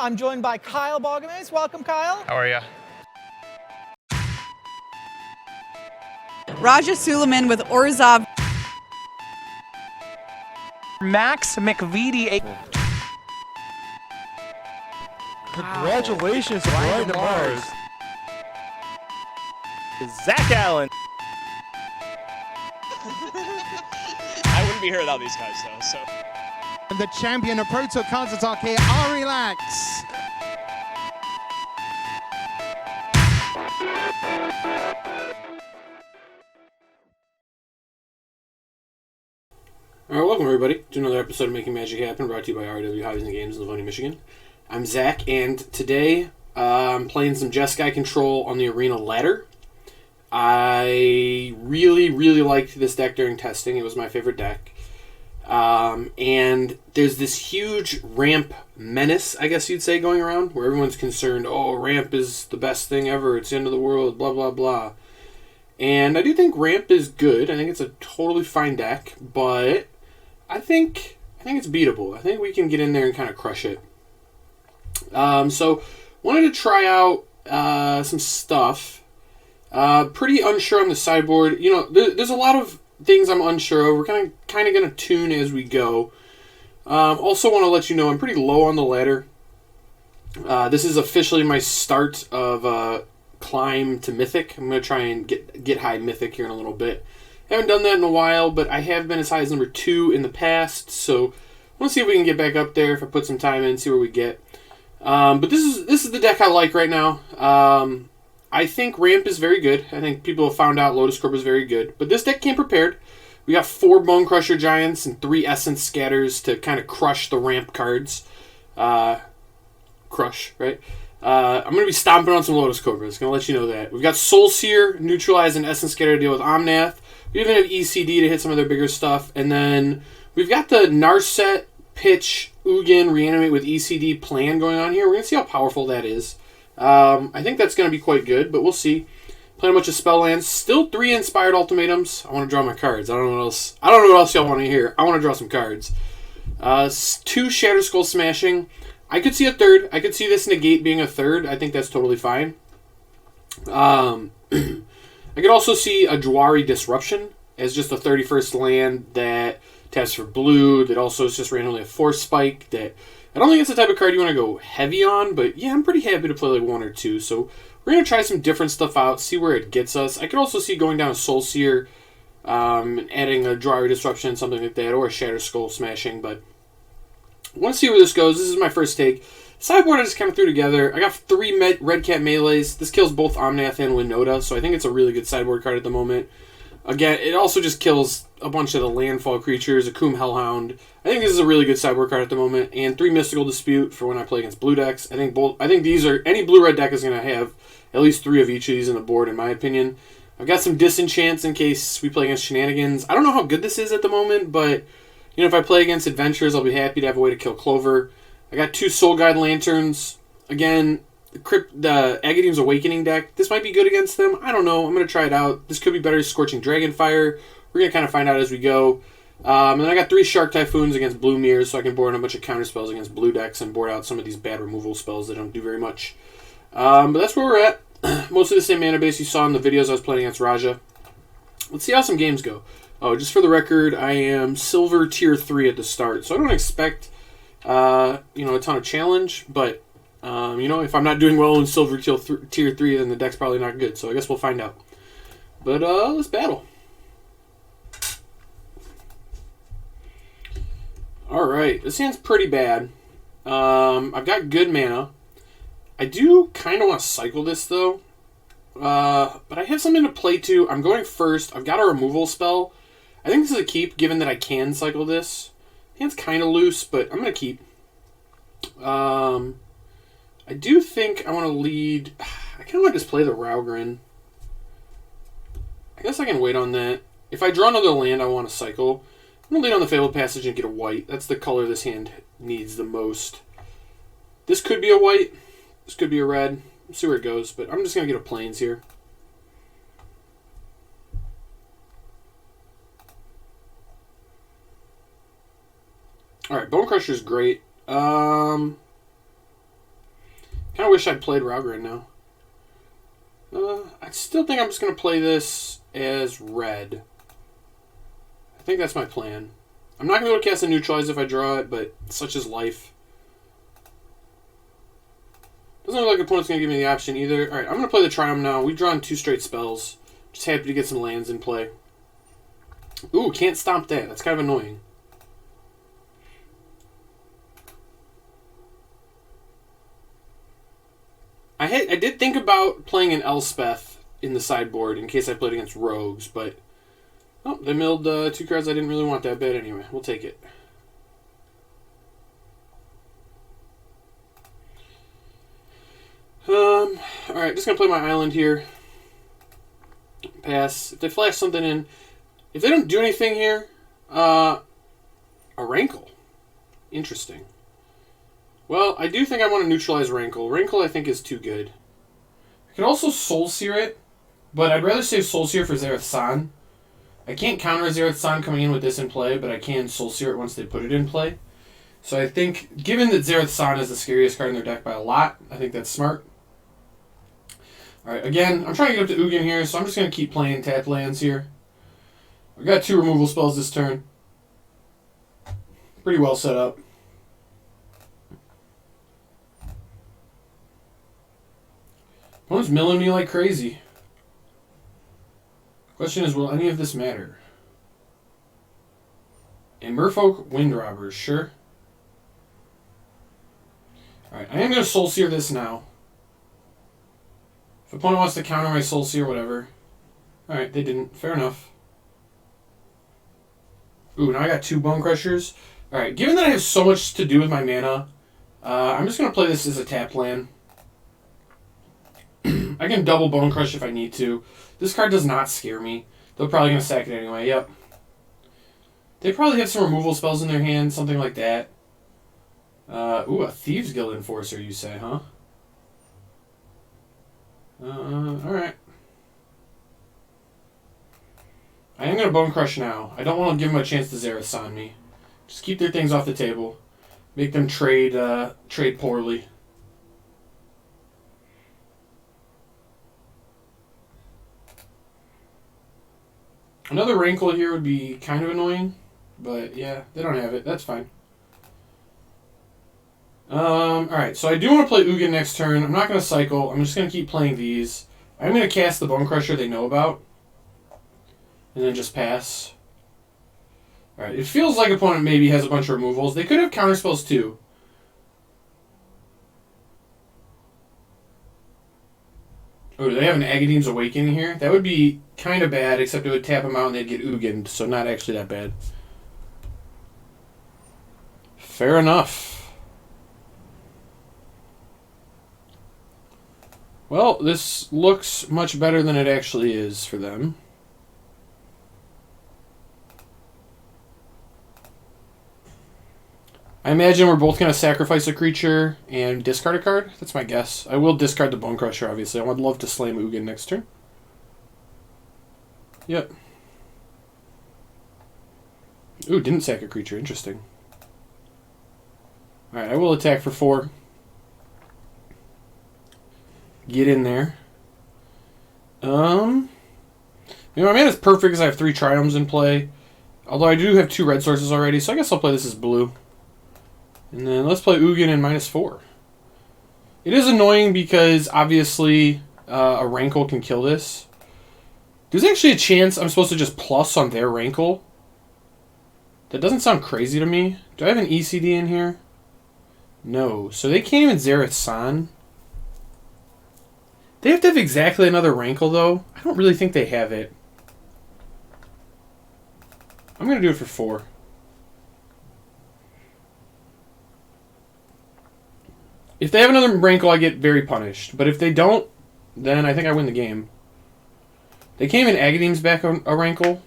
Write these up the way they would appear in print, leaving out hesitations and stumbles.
I'm joined by Kyle Balgamase. Welcome, Kyle. How are you? Raja Suleiman with Orzhov. Max McVitie. Congratulations, Brian DeMars. Zach Allen. I wouldn't be here without these guys, though. So. And the champion of Proto Counter-Attack here, Relax. Alright, welcome everybody to another episode of Making Magic Happen, brought to you by RW Hobbies and Games in Livonia, Michigan. I'm Zach, and today I'm playing some Jeskai Control on the Arena ladder. I really liked this deck during testing. It was my favorite deck. And there's this huge ramp menace, I guess you'd say, going around, where everyone's concerned, oh, ramp is the best thing ever, it's the end of the world, blah, blah, blah. And I do think ramp is good. I think it's a totally fine deck, but I think it's beatable. I think we can get in there and kind of crush it. So, wanted to try out some stuff. Pretty unsure on the sideboard. You know, there's a lot of things I'm unsure of. We're kind of going to tune as we go. Also want to let you know I'm pretty low on the ladder. This is officially my start of climb to Mythic. I'm going to try and get high Mythic here in a little bit. Haven't done that in a while, but I have been as high as number 2 in the past, so I want to see if we can get back up there if I put some time in, see where we get. But this is the deck I like right now. I think Ramp is very good. I think people have found out Lotus Corp is very good. But this deck came prepared. We got 4 Bone Crusher Giants and 3 Essence Scatters to kind of crush the Ramp cards. Crush, right? I'm going to be stomping on some Lotus Cobras. Going to let you know that. We've got Soul Seer, Neutralize, and Essence Scatter to deal with Omnath. We even have ECD to hit some of their bigger stuff. And then we've got the Narset, Pitch, Ugin, Reanimate with ECD plan going on here. We're going to see how powerful that is. I think that's going to be quite good, but we'll see. Playing a bunch of spell lands. Still 3 Inspired Ultimatums. I want to draw my cards. I don't know what else y'all want to hear. I want to draw some cards. 2 Shatter Skull Smashing. I could see a third. I could see this negate being a third. I think that's totally fine. I could also see a Jwari Disruption as just a 31st land that taps for blue, that also is just randomly a Force Spike. That I don't think it's the type of card you want to go heavy on, but yeah, I'm pretty happy to play like 1 or 2. So we're going to try some different stuff out, see where it gets us. I could also see going down a Soul Seer, adding a Jwari Disruption, something like that, or a Shatter Skull Smashing, but I want to see where this goes. This is my first take. Sideboard I just kind of threw together. I got 3 Red Cat Melees. This kills both Omnath and Winota, so I think it's a really good sideboard card at the moment. Again, it also just kills a bunch of the landfall creatures, Akum Hellhound. I think this is a really good sideboard card at the moment. And 3 Mystical Dispute for when I play against blue decks. I think these are, any blue-red deck is going to have at least 3 of each of these in the board, in my opinion. I've got some Disenchants in case we play against Shenanigans. I don't know how good this is at the moment, but you know, if I play against Adventurers, I'll be happy to have a way to kill Clover. I got 2 Soul Guide Lanterns. Again, the Agadeem's Awakening deck. This might be good against them. I don't know. I'm going to try it out. This could be better Scorching Dragonfire. We're going to kind of find out as we go. And then I got 3 Shark Typhoons against Blue Mirrors, so I can board in a bunch of counter spells against blue decks and board out some of these bad removal spells that don't do very much. But that's where we're at. Mostly the same mana base you saw in the videos I was playing against Raja. Let's see how some games go. Oh, just for the record, I am Silver Tier 3 at the start, so I don't expect a ton of challenge, but if I'm not doing well in Silver Tier 3, then the deck's probably not good, so I guess we'll find out. But let's battle. Alright, this hand's pretty bad. I've got good mana. I do kind of want to cycle this, though. But I have something to play to. I'm going first. I've got a removal spell. I think this is a keep, given that I can cycle this. Hand's kind of loose, but I'm going to keep. I do think I want to lead. I kind of want to just play the Raugrin. I guess I can wait on that. If I draw another land, I want to cycle. I'm going to lead on the Fabled Passage and get a white. That's the color this hand needs the most. This could be a white. This could be a red. We'll see where it goes, but I'm just going to get a Plains here. Alright, Bone Crusher is great. Kind of wish I'd played Ralgren now. I still think I'm just going to play this as red. I think that's my plan. I'm not going to be able to cast a Neutralize if I draw it, but such is life. Doesn't look like the opponent's going to give me the option either. Alright, I'm going to play the Triumph now. We've drawn 2 straight spells. Just happy to get some lands in play. Ooh, can't stomp that. That's kind of annoying. I did think about playing an Elspeth in the sideboard in case I played against rogues, but oh, they milled 2 cards I didn't really want that bad anyway. We'll take it. Alright, just going to play my island here. Pass. If they flash something in... If they don't do anything here, a Rankle. Interesting. Well, I do think I want to neutralize Rankle. Rankle, I think, is too good. I could also Soul Sear it, but I'd rather save Soul Sear for Zareth San. I can't counter Zareth San coming in with this in play, but I can Soul Sear it once they put it in play. So I think, given that Zareth San is the scariest card in their deck by a lot, I think that's smart. Alright, again, I'm trying to get up to Ugin here, so I'm just going to keep playing tap lands here. I've got 2 removal spells this turn. Pretty well set up. Opponent's milling me like crazy. Question is, will any of this matter? And Merfolk Wind Robbers, sure. Alright, I am going to Soul Sear this now. If opponent wants to counter my Soul Sear, whatever. Alright, they didn't. Fair enough. Ooh, now I got 2 Bone Crushers. Alright, given that I have so much to do with my mana, I'm just going to play this as a tap land. I can double Bone Crush if I need to. This card does not scare me. They're probably going to sack it anyway, yep. They probably have some removal spells in their hand, something like that. Ooh, a Thieves Guild Enforcer, you say, huh? Alright. I am going to Bone Crush now. I don't want to give them a chance to Zareth San me. Just keep their things off the table. Make them trade poorly. Another Rankle here would be kind of annoying, but yeah, they don't have it. That's fine. Alright, so I do want to play Ugin next turn. I'm not going to cycle. I'm just going to keep playing these. I'm going to cast the Bone Crusher they know about. And then just pass. Alright, it feels like opponent maybe has a bunch of removals. They could have counterspells too. Oh, do they have an Agadeem's Awakening here? That would be kind of bad, except it would tap them out and they'd get Ugin'd, so not actually that bad. Fair enough. Well, this looks much better than it actually is for them. I imagine we're both going to sacrifice a creature and discard a card. That's my guess. I will discard the Bone Crusher, obviously. I would love to Slame Ugin next turn. Yep. Ooh, didn't sack a creature. Interesting. Alright, I will attack for 4. Get in there. My mana's perfect because I have 3 Triumphs in play. Although I do have 2 red sources already, so I guess I'll play this as blue. And then let's play Ugin in -4. It is annoying because, obviously, a Rankle can kill this. There's actually a chance I'm supposed to just plus on their Rankle. That doesn't sound crazy to me. Do I have an ECD in here? No. So they can't even Zareth San. They have to have exactly another Rankle, though. I don't really think they have it. I'm going to do it for 4. If they have another Rankle, I get very punished. But if they don't, then I think I win the game. They can't even Agadeem's back on a Rankle.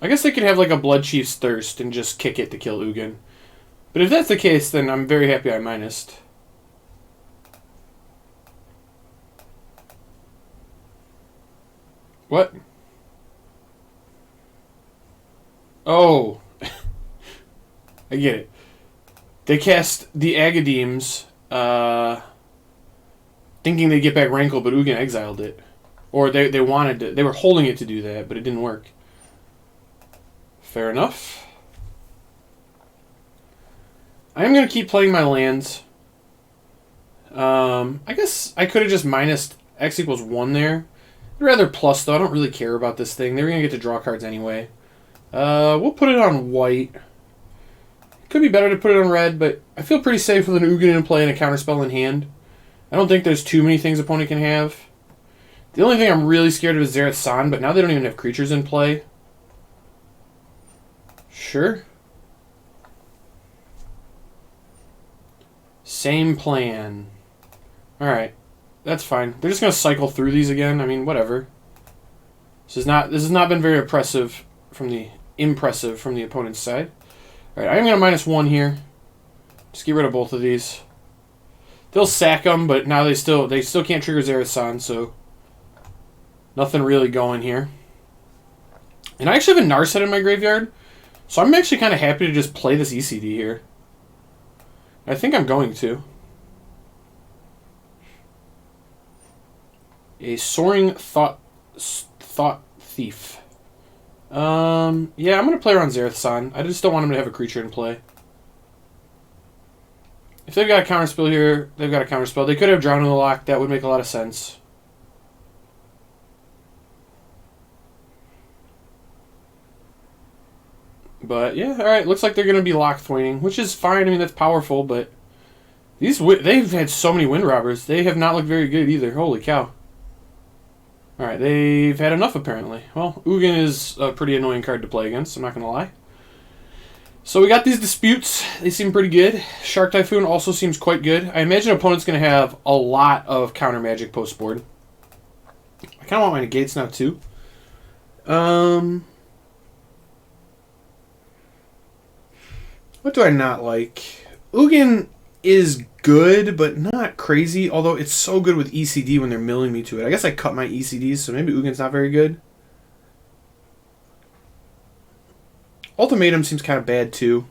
I guess they could have like a Blood Chief's Thirst and just kick it to kill Ugin. But if that's the case, then I'm very happy I minused. What? Oh. I get it. They cast the Agadeems, thinking they'd get back Rankle, but Ugin exiled it. Or they wanted to. They were holding it to do that, but it didn't work. Fair enough. I am going to keep playing my lands. I guess I could have just minus X equals 1 there. I'd rather plus, though. I don't really care about this thing. They were going to get to draw cards anyway. We'll put it on white. Could be better to put it on red, but I feel pretty safe with an Ugin in play and a counterspell in hand. I don't think there's too many things opponent can have. The only thing I'm really scared of is Zareth San, but now they don't even have creatures in play. Sure. Same plan. Alright. That's fine. They're just going to cycle through these again. I mean, whatever. This has not been very impressive from the opponent's side. Alright, I'm going to -1 here. Just get rid of both of these. They'll sack them, but now they still can't trigger Zareth San, so nothing really going here. And I actually have a Narset in my graveyard, so I'm actually kind of happy to just play this ECD here. I think I'm going to. A Soaring Thought Thief. Yeah, I'm going to play around Zareth San. I just don't want him to have a creature in play. If they've got a counterspell here, they've got a counterspell. They could have Drown in the Lock. That would make a lot of sense. But, yeah, alright. Looks like they're going to be Lock Thwaining, which is fine. I mean, that's powerful, but they've had so many Wind Robbers. They have not looked very good either. Holy cow. Alright, they've had enough, apparently. Well, Ugin is a pretty annoying card to play against, I'm not going to lie. So we got these disputes. They seem pretty good. Shark Typhoon also seems quite good. I imagine opponent's going to have a lot of counter magic post-board. I kind of want my negates now, too. What do I not like? Ugin is good, but not crazy, although it's so good with ECD when they're milling me to it. I guess I cut my ECDs, so maybe Ugin's not very good. Ultimatum seems kind of bad, too.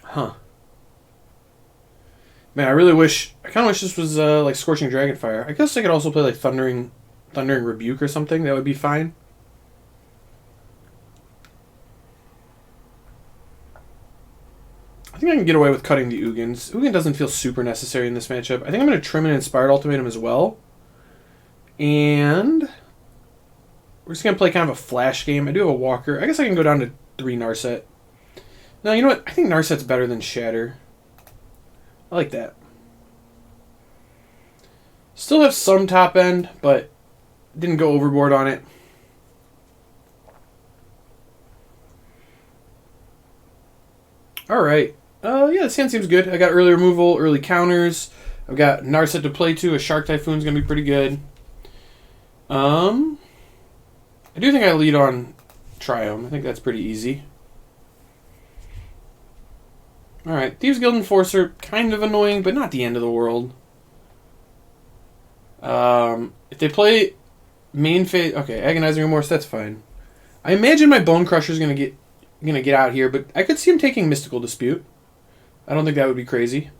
Huh. Man, I kind of wish this was, like, Scorching Dragonfire. I guess I could also play, like, Thundering Rebuke or something. That would be fine. I think I can get away with cutting the Ugins. Ugin doesn't feel super necessary in this matchup. I think I'm going to trim an Inspired Ultimatum as well. And we're just going to play kind of a flash game. I do have a Walker. I guess I can go down to 3 Narset. No, you know what? I think Narset's better than Shatter. I like that. Still have some top end, but didn't go overboard on it. Alright. Yeah, this hand seems good. I got early removal, early counters. I've got Narset to play to. A Shark Typhoon's going to be pretty good. I do think I lead on Triome. I think that's pretty easy. Alright, Thieves Guild Enforcer, kind of annoying, but not the end of the world. If they play main phase... Okay, Agonizing Remorse, that's fine. I imagine my Bone Crusher's going to get out here, but I could see him taking Mystical Dispute. I don't think that would be crazy.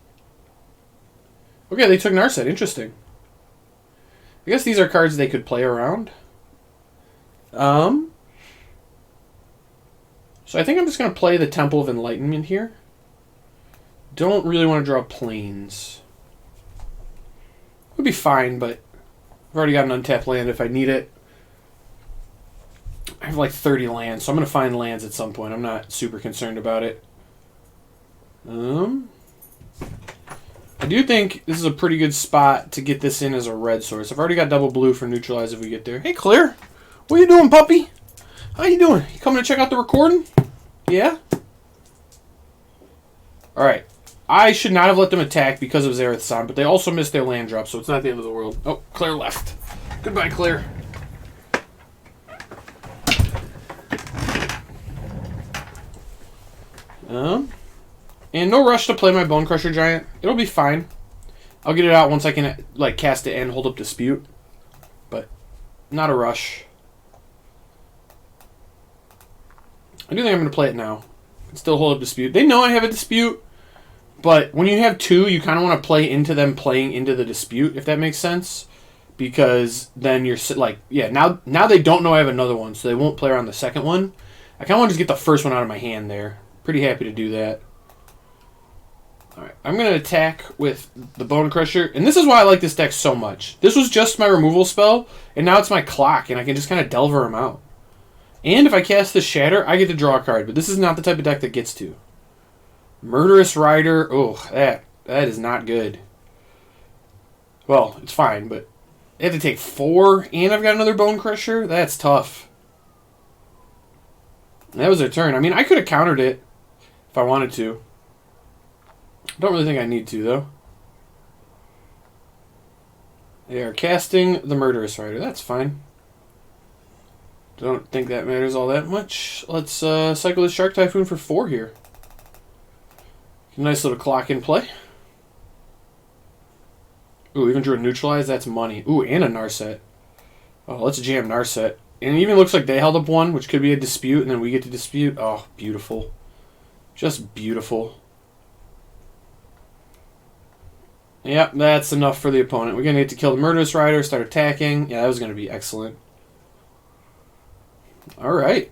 Okay, they took Narset. Interesting. I guess these are cards they could play around. So I think I'm just going to play the Temple of Enlightenment here. Don't really want to draw planes. Would be fine, but I've already got an untapped land if I need it. I have like 30 lands, so I'm going to find lands at some point. I'm not super concerned about it. I do think this is a pretty good spot to get this in as a red source. I've already got double blue for neutralize if we get there. Hey, Claire. What you doing, puppy? How you doing? You coming to check out the recording? Yeah? Alright. I should not have let them attack because of Zareth San, but they also missed their land drop, so it's not the end of the world. Oh, Claire left. Goodbye, Claire. And no rush to play my Bone Crusher Giant. It'll be fine. I'll get it out once I can like cast it and hold up Dispute. But not a rush. I do think I'm going to play it now. Still hold up dispute. They know I have a dispute, but when you have two, you kind of want to play into them playing into the dispute, if that makes sense. Because then you're like, yeah, now they don't know I have another one, so they won't play around the second one. I kind of want to just get the first one out of my hand there. Pretty happy to do that. Alright, I'm going to attack with the Bone Crusher, and this is why I like this deck so much. This was just my removal spell, and now it's my clock, and I can just kind of Delver him out. And if I cast the Shatter, I get to draw a card, but this is not the type of deck that gets to. Murderous Rider, oh, that is not good. Well, it's fine, but they have to take 4, and I've got another Bone Crusher? That's tough. That was their turn. I mean, I could have countered it if I wanted to. Don't really think I need to, though. They are casting the Murderous Rider. That's fine. Don't think that matters all that much. Let's cycle the Shark Typhoon for 4 here. Nice little clock in play. Ooh, even drew a Neutralize. That's money. Ooh, and a Narset. Oh, let's jam Narset. And it even looks like they held up one, which could be a dispute, and then we get to dispute. Oh, beautiful. Just beautiful. Yep, that's enough for the opponent. We're going to get to kill the Murderous Rider, start attacking. Yeah, that was going to be excellent. Alright.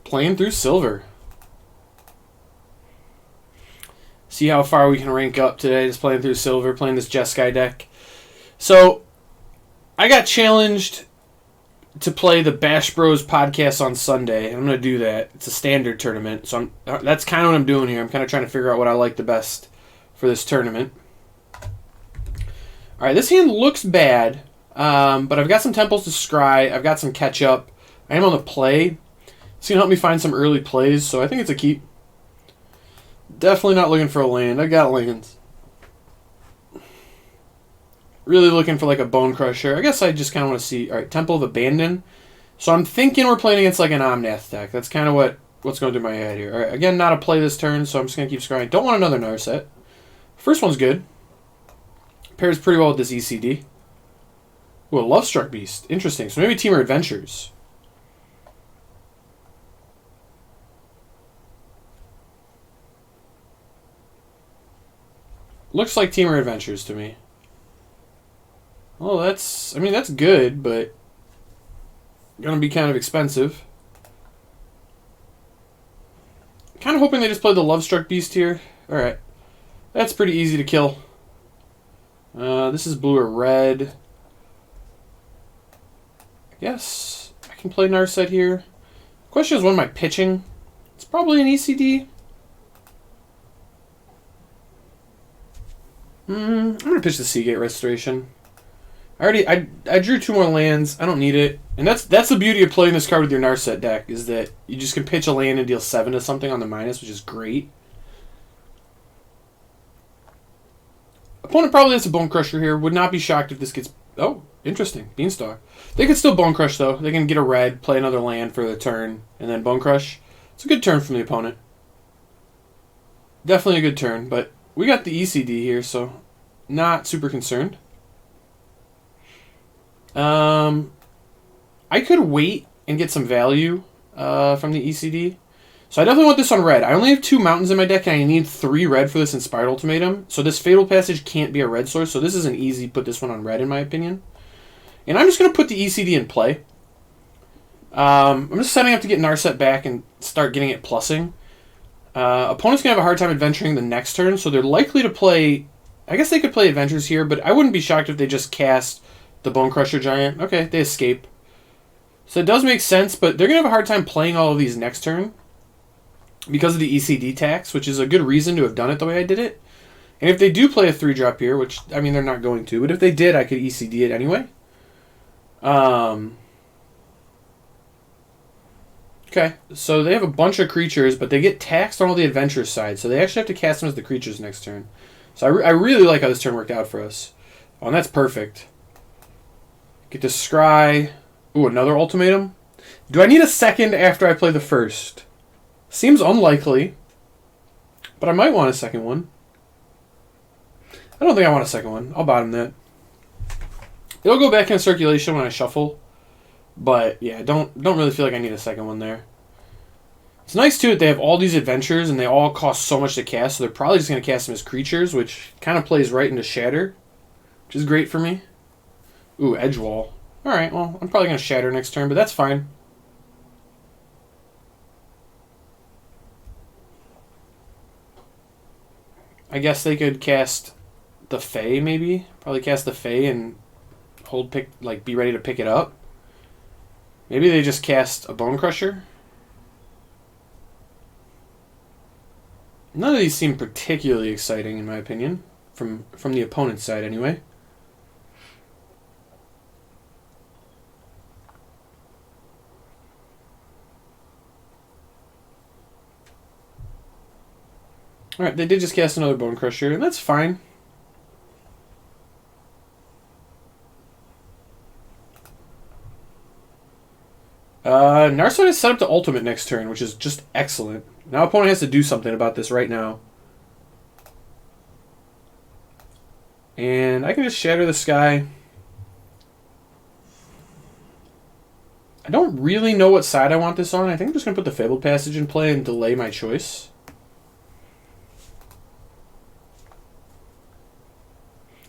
Playing through Silver. See how far we can rank up today, just playing through Silver, playing this Jeskai deck. So, I got challenged to play the Bash Bros podcast on Sunday, and I'm going to do that. It's a standard tournament, so that's kind of what I'm doing here. I'm kind of trying to figure out what I like the best for this tournament. Alright, this hand looks bad, but I've got some Temples to Scry, I've got some Catch Up, I am on the play. It's going to help me find some early plays, so I think it's a keep. Definitely not looking for a land. I got lands. Really looking for like a Bone Crusher. I guess I just kind of want to see... Alright, Temple of Abandon. So I'm thinking we're playing against like an Omnath deck. That's kind of what's going through my head here. Alright, again, not a play this turn, so I'm just going to keep scrying. Don't want another Narset. First one's good. Pairs pretty well with this ECD. Ooh, a Lovestruck Beast. Interesting. So maybe Teamer Adventures. Looks like Teamer Adventures to me. Oh, that's... I mean, that's good, but... gonna be kind of expensive. Kind of hoping they just play the Lovestruck Beast here. Alright. That's pretty easy to kill. This is blue or red. I guess I can play Narset here. Question is, what am I pitching? It's probably an ECD. I'm gonna pitch the Seagate Restoration. I drew 2 more lands. I don't need it, and that's the beauty of playing this card with your Narset deck, is that you just can pitch a land and deal 7 to something on the minus, which is great. Opponent probably has a Bone Crusher here. Would not be shocked if this gets... Oh, interesting. Beanstalk. They could still Bone Crush, though. They can get a red, play another land for the turn, and then Bone Crush. It's a good turn from the opponent. Definitely a good turn, but we got the ECD here, so not super concerned. I could wait and get some value from the ECD. So I definitely want this on red. I only have 2 mountains in my deck, and I need 3 red for this Inspired Ultimatum. So this Fatal Passage can't be a red source, so this is an easy put this one on red, in my opinion. And I'm just going to put the ECD in play. I'm just setting up to get Narset back and start getting it plussing. Opponent's going to have a hard time adventuring the next turn, so they're likely to play... I guess they could play Adventures here, but I wouldn't be shocked if they just cast the Bone Crusher Giant. Okay, they escape. So it does make sense, but they're going to have a hard time playing all of these next turn because of the ECD tax, which is a good reason to have done it the way I did it. And if they do play a 3-drop here, which, I mean, they're not going to, but if they did, I could ECD it anyway. Okay, so they have a bunch of creatures, but they get taxed on all the adventure side, so they actually have to cast them as the creatures next turn. So I really like how this turn worked out for us. Oh, and that's perfect. Get to scry. Ooh, another ultimatum. Do I need a second after I play the first? Seems unlikely, but I might want a second one. I don't think I want a second one. I'll bottom that. It'll go back in circulation when I shuffle, but yeah, don't really feel like I need a second one there. It's nice, too, that they have all these adventures, and they all cost so much to cast, so they're probably just going to cast them as creatures, which kind of plays right into Shatter, which is great for me. Ooh, Edgewall. Alright, well, I'm probably going to Shatter next turn, but that's fine. I guess they could cast the Fae, maybe? Probably cast the Fae and be ready to pick it up. Maybe they just cast a Bone Crusher. None of these seem particularly exciting, in my opinion. From the opponent's side, anyway. Alright, they did just cast another Bone Crusher, and that's fine. Narset is set up to ultimate next turn, which is just excellent. Now opponent has to do something about this right now. And I can just Shatter the Sky. I don't really know what side I want this on. I think I'm just going to put the Fabled Passage in play and delay my choice.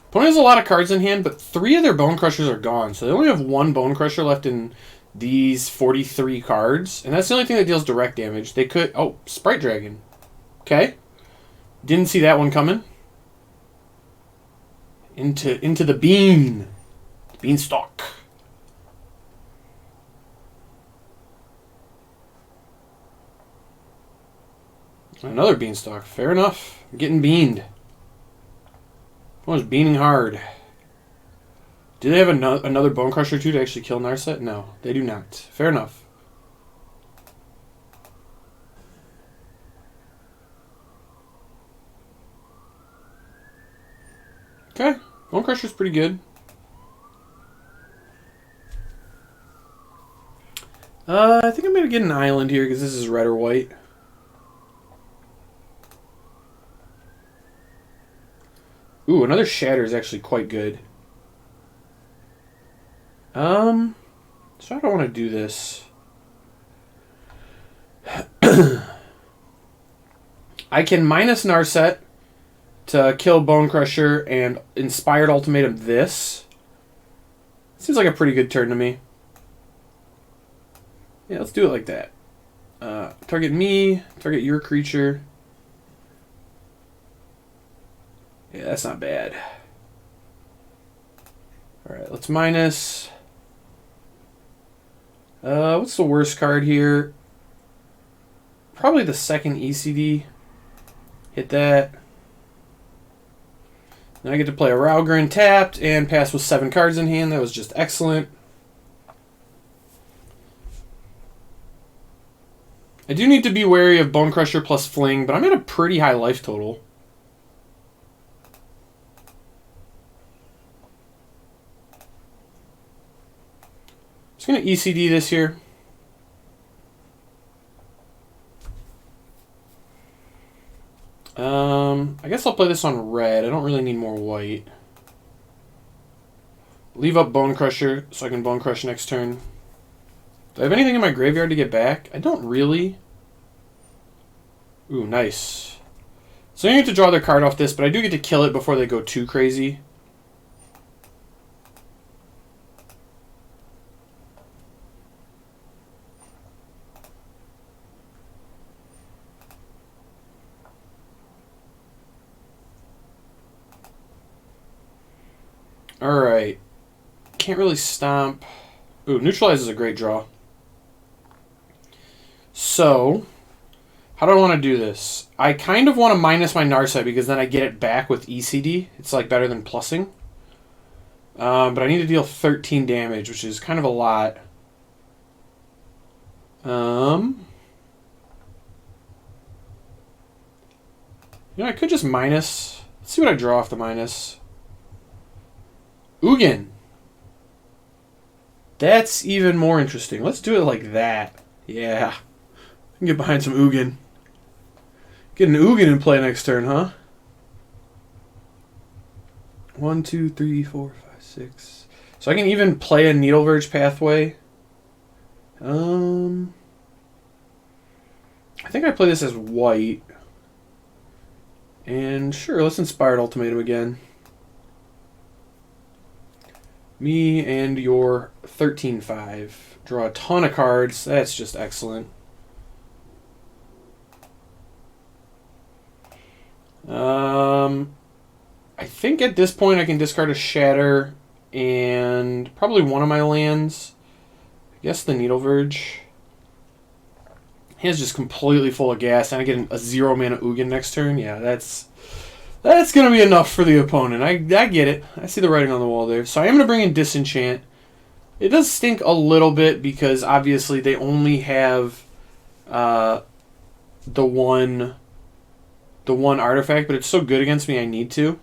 Opponent has a lot of cards in hand, but 3 of their Bone Crushers are gone. So they only have 1 Bone Crusher left in these 43 cards. And that's the only thing that deals direct damage. They could... Oh, Sprite Dragon. Okay. Didn't see that one coming. Into the bean. Beanstalk. Another Beanstalk. Fair enough. I'm getting beaned. I was beaning hard. Do they have another Bone Crusher too to actually kill Narset? No, they do not. Fair enough. Okay, Bone Crusher's pretty good. I think I'm gonna get an island here because this is red or white. Ooh, another Shatter is actually quite good. So I don't want to do this. I can minus Narset to kill Bone Crusher and Inspired Ultimatum this. Seems like a pretty good turn to me. Yeah, let's do it like that. Target me, target your creature. Yeah, that's not bad. Alright, let's minus. What's the worst card here? Probably the second ECD. Hit that. Then I get to play a Ralgrin tapped and pass with 7 cards in hand. That was just excellent. I do need to be wary of Bone Crusher plus Fling, but I'm at a pretty high life total. Just going to ECD this here. I guess I'll play this on red. I don't really need more white. Leave up Bone Crusher so I can Bone Crush next turn. Do I have anything in my graveyard to get back? I don't really. Ooh, nice. So I need to draw their card off this, but I do get to kill it before they go too crazy. Alright. Can't really stomp. Ooh, Neutralize is a great draw. So, how do I want to do this? I kind of want to minus my Narset because then I get it back with ECD. It's like better than plussing. But I need to deal 13 damage, which is kind of a lot. You know, I could just minus. Let's see what I draw off the minus. Ugin. That's even more interesting. Let's do it like that. Yeah. I can get behind some Ugin. Get an Ugin in play next turn, huh? 1, 2, 3, 4, 5, 6. So I can even play a Needle Verge Pathway. I I think I play this as white. And sure, let's Inspired Ultimatum again. Me and your 13-5. Draw a ton of cards. That's just excellent. I think at this point I can discard a Shatter and probably one of my lands. I guess the Needle Verge. He's just completely full of gas, and I get a 0-mana Ugin next turn. Yeah, that's going to be enough for the opponent. I get it. I see the writing on the wall there. So I am going to bring in Disenchant. It does stink a little bit because obviously they only have the one artifact, but it's so good against me I need to.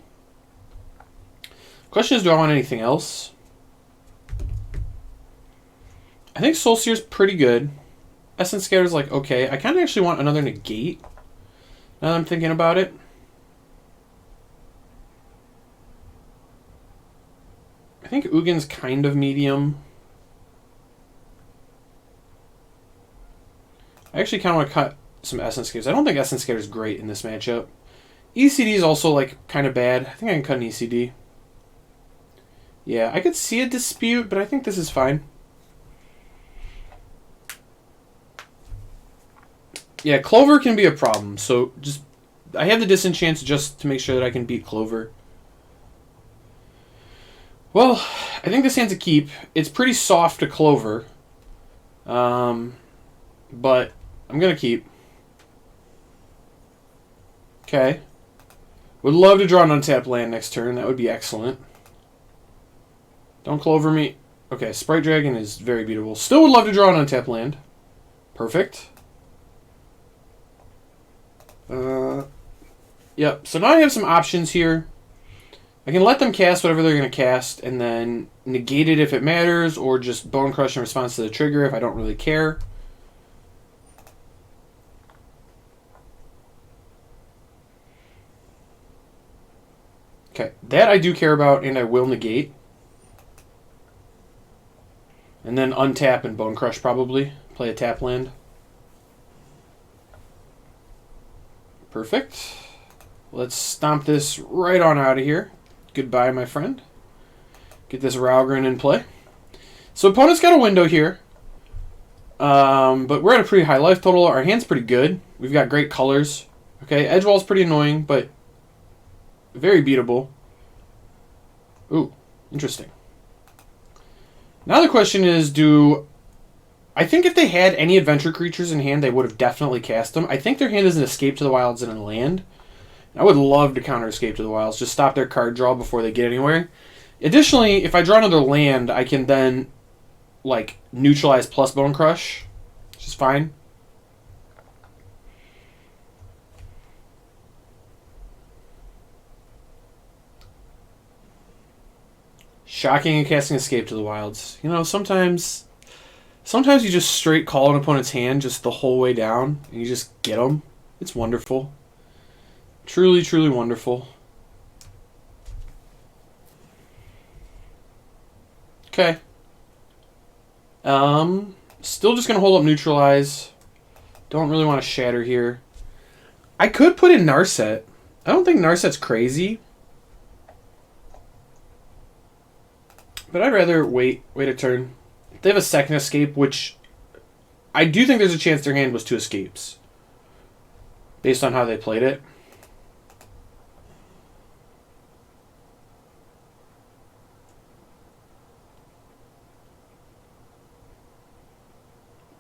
Question is, do I want anything else? I think Soul Sear's pretty good. Essence Scatter's like, okay. I kind of actually want another Negate, now that I'm thinking about it. I think Ugin's kind of medium. I actually kind of want to cut some Essence Scatters. I don't think Essence Scatter is great in this matchup. ECD is also like kind of bad. I think I can cut an ECD. Yeah, I could see a Dispute, but I think this is fine. Yeah, Clover can be a problem, so just I have the Disenchants just to make sure that I can beat Clover. Well, I think this hand's a keep. It's pretty soft to Clover, but I'm going to keep. Okay. Would love to draw an untapped land next turn. That would be excellent. Don't Clover me. Okay, Sprite Dragon is very beatable. Still would love to draw an untapped land. Perfect. Yep, so now I have some options here. I can let them cast whatever they're going to cast and then negate it if it matters, or just Bone Crush in response to the trigger if I don't really care. Okay, that I do care about, and I will negate. And then untap and Bone Crush probably. Play a tap land. Perfect. Let's stomp this right on out of here. Goodbye, my friend. Get this Ralgren in play. So opponent's got a window here. But we're at a pretty high life total. Our hand's pretty good. We've got great colors. Okay, Edgewall's pretty annoying, but very beatable. Ooh, interesting. Now the question is, I think if they had any adventure creatures in hand, they would have definitely cast them. I think their hand is an Escape to the Wilds and a land. I would love to counter Escape to the Wilds. Just stop their card draw before they get anywhere. Additionally, if I draw another land, I can then like neutralize plus Bone Crush, which is fine. Shocking and casting Escape to the Wilds. You know, sometimes you just straight call an opponent's hand just the whole way down, and you just get them. It's wonderful. Truly, truly wonderful. Okay. Still just going to hold up Neutralize. Don't really want to Shatter here. I could put in Narset. I don't think Narset's crazy. But I'd rather wait a turn. They have a second escape, which I do think there's a chance their hand was 2 escapes. Based on how they played it.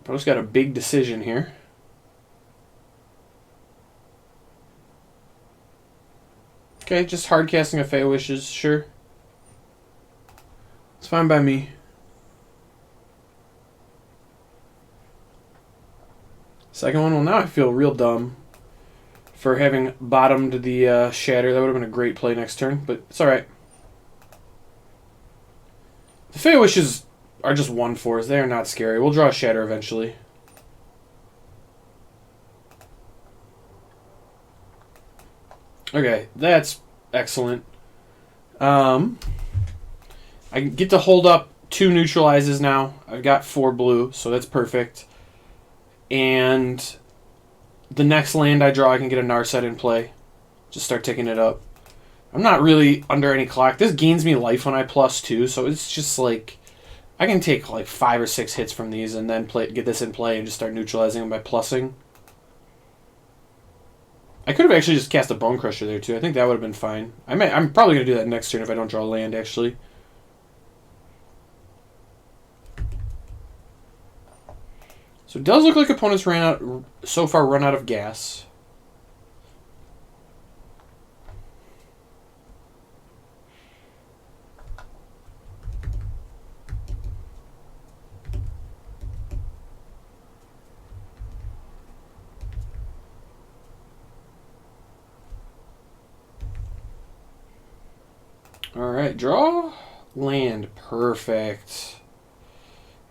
Bro's got a big decision here. Okay, just hard casting a Fey Wishes, sure. It's fine by me. Second one, well now I feel real dumb for having bottomed the Shatter. That would have been a great play next turn, but it's alright. The Fey Wishes are just 1/4s. They are not scary. We'll draw a Shatter eventually. Okay, that's excellent. I get to hold up 2 neutralizes now. I've got 4 blue, so that's perfect. And the next land I draw, I can get a Narset in play. Just start ticking it up. I'm not really under any clock. This gains me life when I plus 2, so it's just like I can take like 5 or 6 hits from these and then get this in play and just start neutralizing them by plussing. I could have actually just cast a Bone Crusher there too. I think that would have been fine. I'm probably going to do that next turn if I don't draw land, actually. So it does look like opponents so far run out of gas. Alright, draw land. Perfect.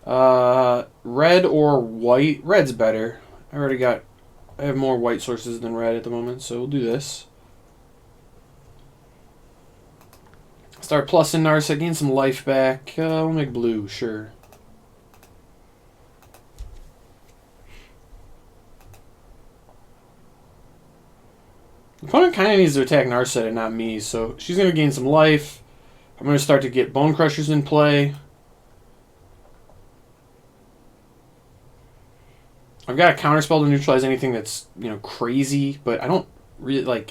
Red or white? Red's better. I have more white sources than red at the moment, so we'll do this. Start plussing Narset, gain some life back. We'll make blue, sure. The opponent kind of needs to attack Narset and not me, so she's going to gain some life. I'm going to start to get Bone Crushers in play. I've got a counterspell to neutralize anything that's, crazy, but I don't really,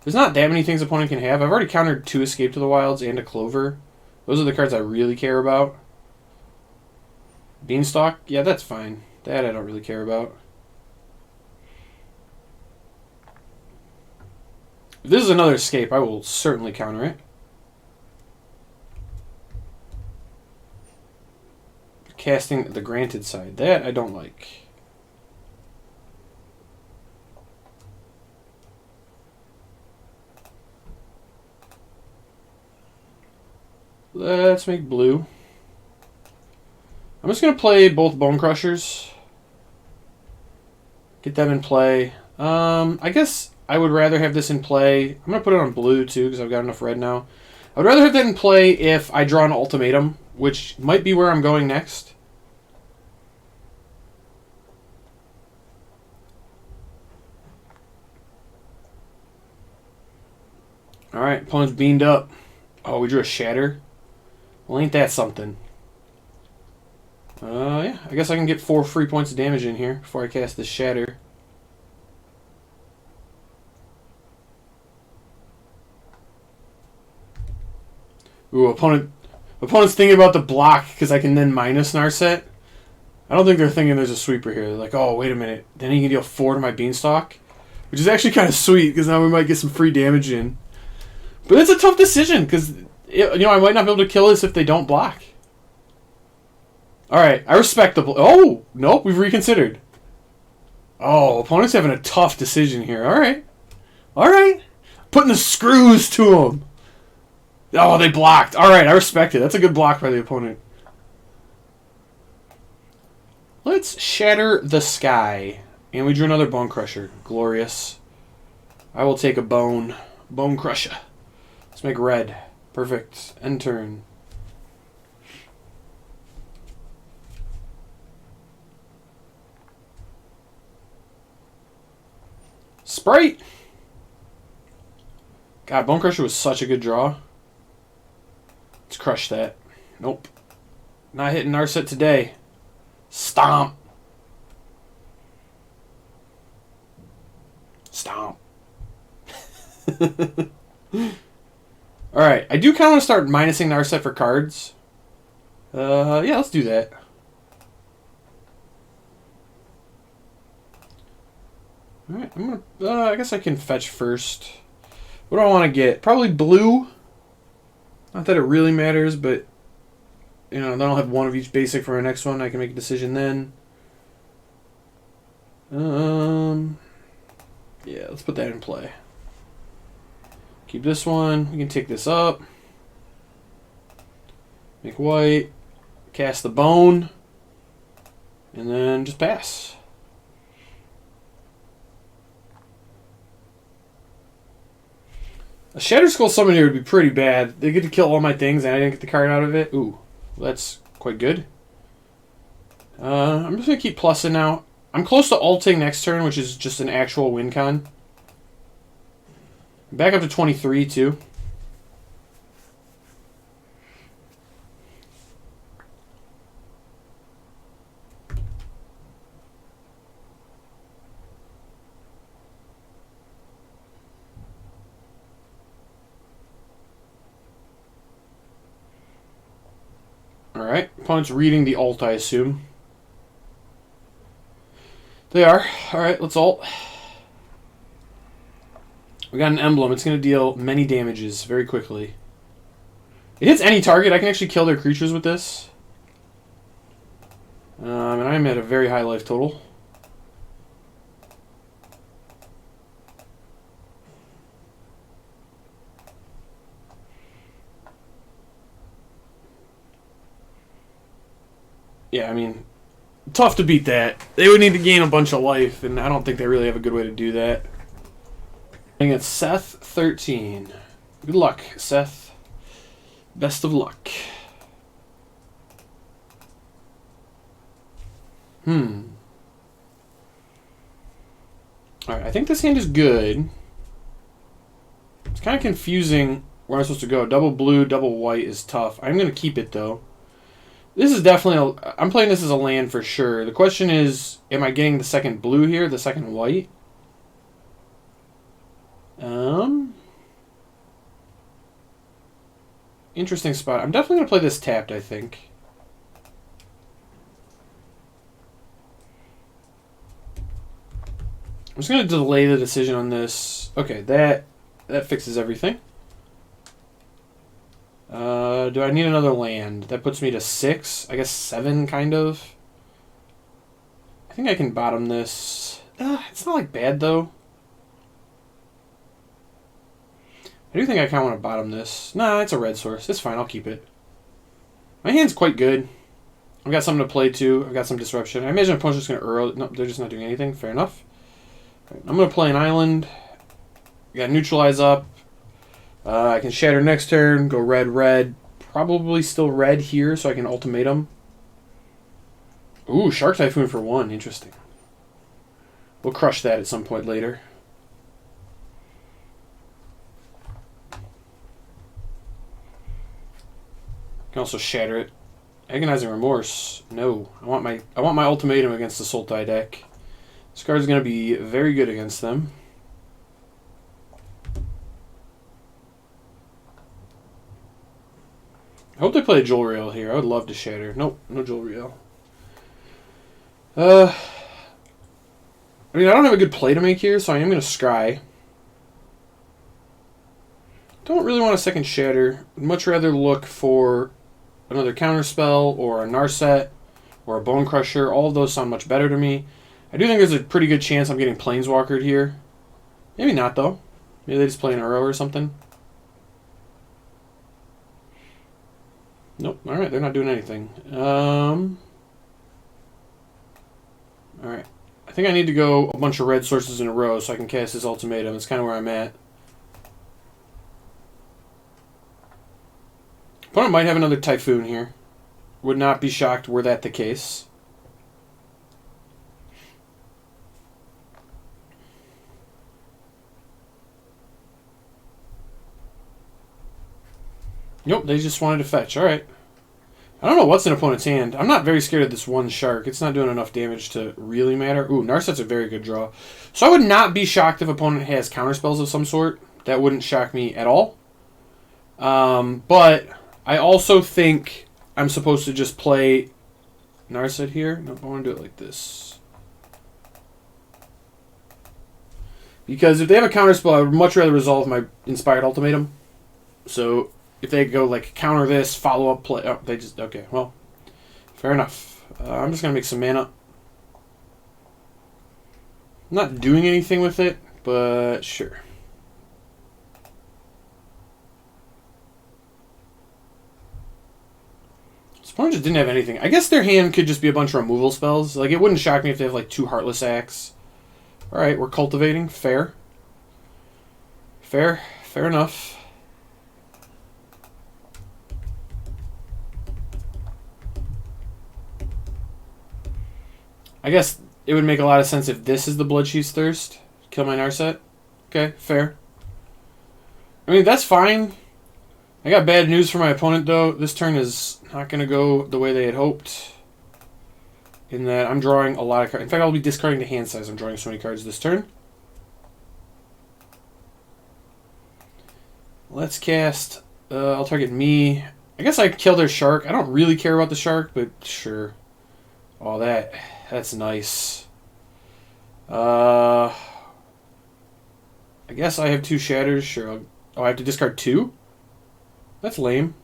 there's not that many things opponent can have. I've already countered 2 Escape to the Wilds and a Clover. Those are the cards I really care about. Beanstalk? Yeah, that's fine. That I don't really care about. If this is another Escape, I will certainly counter it. Casting the Granted side. That I don't like. Let's make blue. I'm just going to play both Bone Crushers. Get them in play. I guess I would rather have this in play. I'm going to put it on blue too because I've got enough red now. I would rather have that in play if I draw an ultimatum, which might be where I'm going next. Alright, opponent's beamed up. Oh, we drew a Shatter. Well, ain't that something? Yeah, I guess I can get 4 free points of damage in here before I cast this Shatter. Ooh, opponent's thinking about the block because I can then minus Narset. I don't think they're thinking there's a sweeper here. They're like, oh, wait a minute. Then he can deal 4 to my Beanstalk, which is actually kind of sweet because now we might get some free damage in. But it's a tough decision because I might not be able to kill this if they don't block. Alright, I respect the... Oh! Nope, we've reconsidered. Oh, opponent's having a tough decision here. Alright. Alright. Putting the screws to them. Oh, they blocked. Alright, I respect it. That's a good block by the opponent. Let's Shatter the Sky. And we drew another Bone Crusher. Glorious. I will take a Bone Crusher. Let's make red. Perfect. End turn. Sprite! God, Bone Crusher was such a good draw. Let's crush that. Nope. Not hitting Narset today. Stomp. Stomp. Alright, I do kind of want to start minusing Narset for cards. Yeah, let's do that. Alright, I'm gonna... I guess I can fetch first. What do I want to get? Probably blue. Not that it really matters, but... then I'll have one of each basic for my next one. I can make a decision then. Yeah, let's put that in play. Keep this one. We can take this up. Make white. Cast the Bone. And then just pass. A Shatter Skull summon here would be pretty bad. They get to kill all my things and I didn't get the card out of it. Ooh, well, that's quite good. I'm just going to keep plussing now. I'm close to ulting next turn, which is just an actual win con. Back up to 23, too. Alright, opponent's reading the ult, I assume. They are. Alright, let's ult. We got an emblem. It's going to deal many damages very quickly. It hits any target. I can actually kill their creatures with this. And I'm at a very high life total. Yeah, I mean, tough to beat that. They would need to gain a bunch of life, and I don't think they really have a good way to do that. I think it's Seth 13. Good luck, Seth. Best of luck. Alright, I think this hand is good. It's kind of confusing where I'm supposed to go. Double blue, double white is tough. I'm going to keep it, though. This is definitely I'm playing this as a land for sure. The question is, am I getting the second blue here, the second white? Interesting spot. I'm definitely going to play this tapped, I think. I'm just going to delay the decision on this. Okay, that fixes everything. Do I need another land? That puts me to 6. I guess 7, kind of. I think I can bottom this. It's not like bad, though. I do think I kind of want to bottom this. Nah, it's a red source. It's fine. I'll keep it. My hand's quite good. I've got something to play, too. I've got some disruption. I imagine opponent's just going to Earl. Nope, they're just not doing anything. Fair enough. Right, I'm going to play an island. Got neutralize up. I can shatter next turn. Go red, red. Probably still red here, so I can ultimatum. Ooh, Shark Typhoon for 1. Interesting. We'll crush that at some point later. Can also shatter it. Agonizing Remorse. No. I want my ultimatum against the Sultai deck. This card's gonna be very good against them. I hope they play a Jewel Rail here. I would love to shatter. Nope, no Jewel Rail. I mean, I don't have a good play to make here, so I am going to scry. Don't really want a second shatter. I'd much rather look for another counterspell or a Narset or a Bone Crusher. All of those sound much better to me. I do think there's a pretty good chance I'm getting Planeswalkered here. Maybe not, though. Maybe they just play an Uro or something. Nope. Alright, they're not doing anything. Alright. I think I need to go a bunch of red sources in a row so I can cast this ultimatum. That's kind of where I'm at. Opponent might have another Typhoon here. Would not be shocked were that the case. Nope, they just wanted to fetch. Alright. I don't know what's in opponent's hand. I'm not very scared of this one shark. It's not doing enough damage to really matter. Ooh, Narset's a very good draw. So I would not be shocked if opponent has counterspells of some sort. That wouldn't shock me at all. But I also think I'm supposed to just play Narset here. Nope, I want to do it like this. Because if they have a counterspell, I would much rather resolve my Inspired Ultimatum. So if they go like counter this, follow up play, oh, they just okay. Well, fair enough. I'm just gonna make some mana. I'm not doing anything with it, but sure. This opponent just didn't have anything. I guess their hand could just be a bunch of removal spells. Like it wouldn't shock me if they have like 2 Heartless Acts. All right, we're cultivating. Fair. Fair enough. I guess it would make a lot of sense if this is the Bloodchief's Thirst. Kill my Narset. Okay, fair. I mean, that's fine. I got bad news for my opponent, though. This turn is not going to go the way they had hoped. In that I'm drawing a lot of cards. In fact, I'll be discarding the hand size. I'm drawing so many cards this turn. Let's cast... I'll target me. I guess I kill their Shark. I don't really care about the Shark, but sure. Oh, that's nice. I guess I have 2 Shatters. Sure. I have to discard 2? That's lame.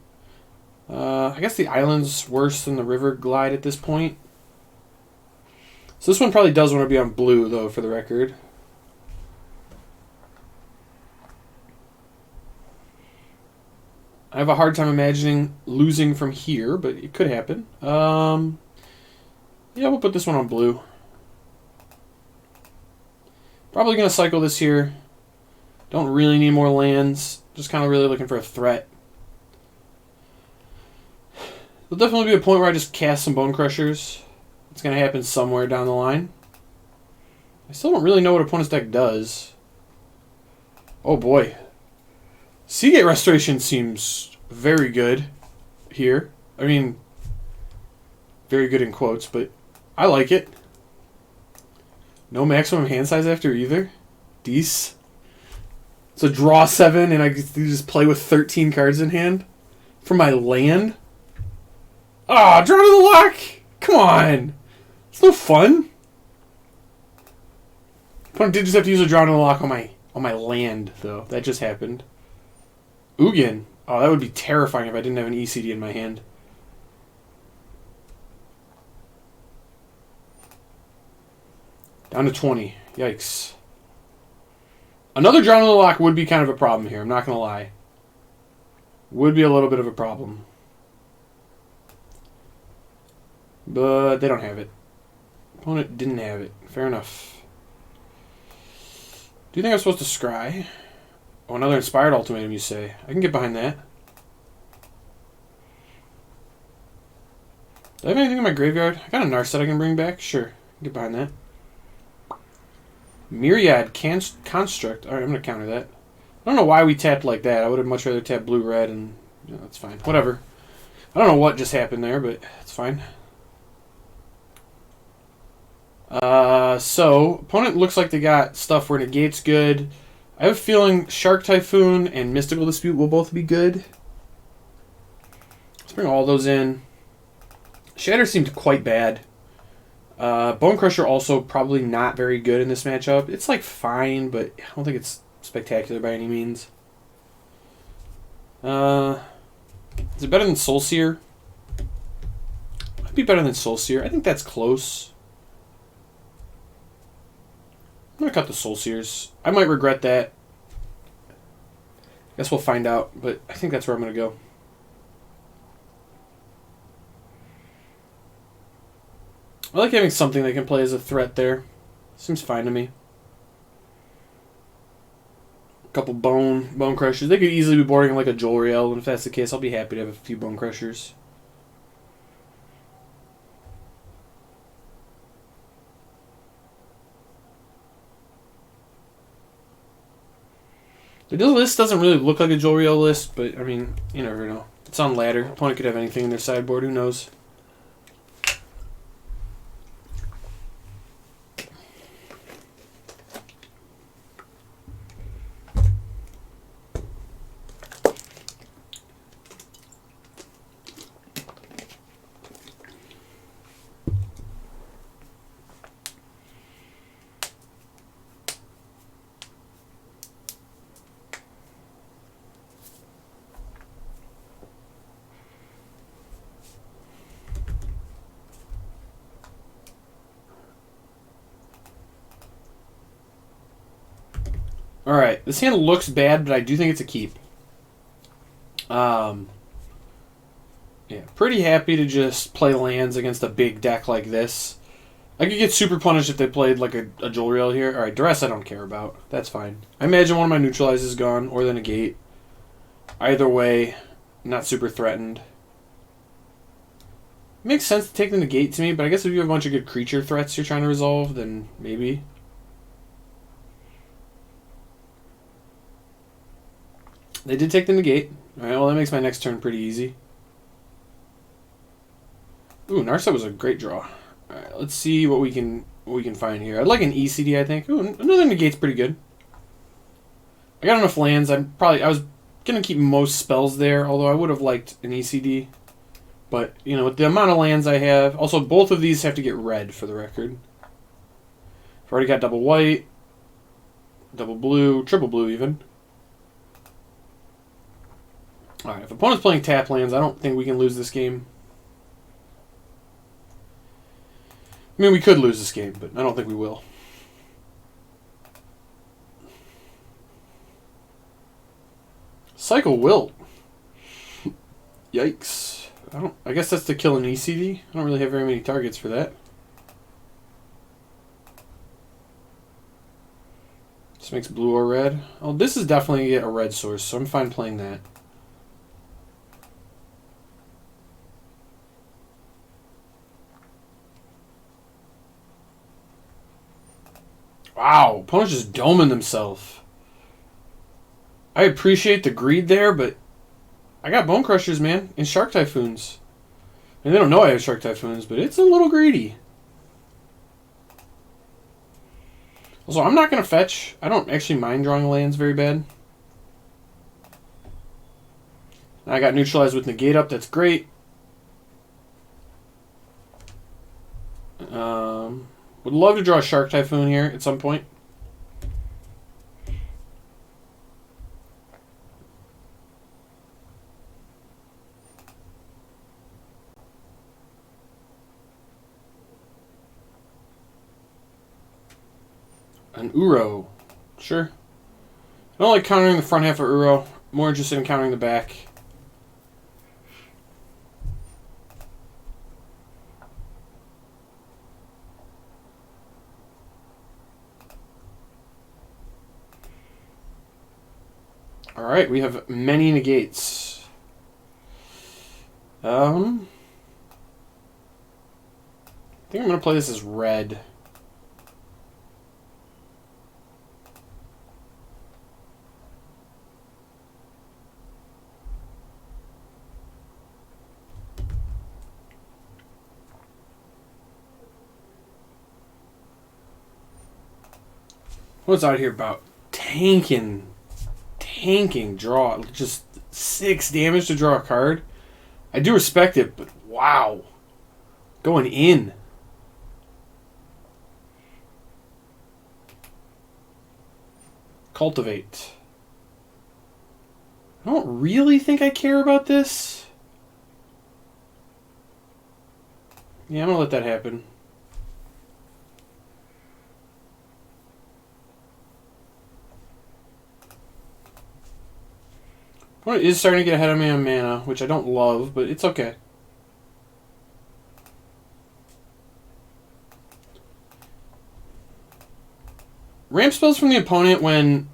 I guess the island's worse than the River Glide at this point. So this one probably does want to be on blue, though, for the record. I have a hard time imagining losing from here, but it could happen. Yeah, we'll put this one on blue. Probably going to cycle this here. Don't really need more lands. Just kind of really looking for a threat. There'll definitely be a point where I just cast some Bone Crushers. It's going to happen somewhere down the line. I still don't really know what opponent's deck does. Oh boy. Seagate Restoration seems very good here. I mean, very good in quotes, but I like it. No maximum hand size after either. Dece. So draw 7 and I just play with 13 cards in hand for my land. Ah, draw to the lock. Come on. It's no fun. Opponent did just have to use a draw to the lock on my land, though. That just happened. Ugin. Oh, that would be terrifying if I didn't have an ECD in my hand. Down to 20. Yikes. Another draw to the lock would be kind of a problem here. I'm not going to lie. Would be a little bit of a problem. But they don't have it. Opponent didn't have it. Fair enough. Do you think I'm supposed to scry? Oh, another Inspired Ultimatum, you say. I can get behind that. Do I have anything in my graveyard? I got a Narset I can bring back? Sure. Get behind that. Myriad Construct. Alright, I'm going to counter that. I don't know why we tapped like that. I would have much rather tapped blue-red, and you know, that's fine. Whatever. I don't know what just happened there, but it's fine. So, opponent looks like they got stuff where Negate's good. I have a feeling Shark Typhoon and Mystical Dispute will both be good. Let's bring all those in. Shatter seemed quite bad. Bone Crusher also probably not very good in this matchup. It's like fine, but I don't think it's spectacular by any means. Is it better than Soulseer? Might be better than Soulseer. I think that's close. I'm going to cut the Soulseers. I might regret that. Guess we'll find out, but I think that's where I'm going to go. I like having something that can play as a threat there. Seems fine to me. A couple Bone Crushers. They could easily be boarding like a Jolriel, and if that's the case, I'll be happy to have a few Bone Crushers. The list doesn't really look like a Jolriel list, but, I mean, you never know. It's on ladder. Opponent could have anything in their sideboard. Who knows? Alright, this hand looks bad, but I do think it's a keep. Yeah, pretty happy to just play lands against a big deck like this. I could get super punished if they played like a Jolriel here. Alright, Duress I don't care about. That's fine. I imagine one of my neutralizes is gone, or the Negate. Either way, not super threatened. It makes sense to take the negate to me, but I guess if you have a bunch of good creature threats you're trying to resolve, then maybe. They did take the negate. Alright, well that makes my next turn pretty easy. Ooh, Narset was a great draw. Alright, let's see what we can find here. I'd like an ECD, I think. Ooh, another negate's pretty good. I got enough lands. I was gonna keep most spells there, although I would have liked an ECD. But, you know, with the amount of lands I have... Also, both of these have to get red, for the record. I've already got double white, double blue, triple blue even. Alright, if opponent's playing tap lands, I don't think we can lose this game. I mean, we could lose this game, but I don't think we will. Cycle Wilt. Yikes. I guess that's to kill an ECD. I don't really have very many targets for that. This makes blue or red. Oh, this is definitely a red source, so I'm fine playing that. Wow, opponent's just doming themselves. I appreciate the greed there, but I got Bone Crushers, man, and Shark Typhoons. And they don't know I have Shark Typhoons, but it's a little greedy. Also, I'm not going to fetch. I don't actually mind drawing lands very bad. I got neutralized with Negate up. That's great. Would love to draw a Shark Typhoon here at some point. An Uro. Sure. I don't like countering the front half of Uro. More interested in countering the back. Alright, we have many negates. I think I'm going to play this as red. What's out here about tanking draw, just 6 damage to draw a card. I do respect it, but wow, going in. Cultivate. I don't really think I care about this. Yeah, I'm gonna let that happen. Well, it is starting to get ahead of me on mana, which I don't love, but it's okay. Ramp spells from the opponent when,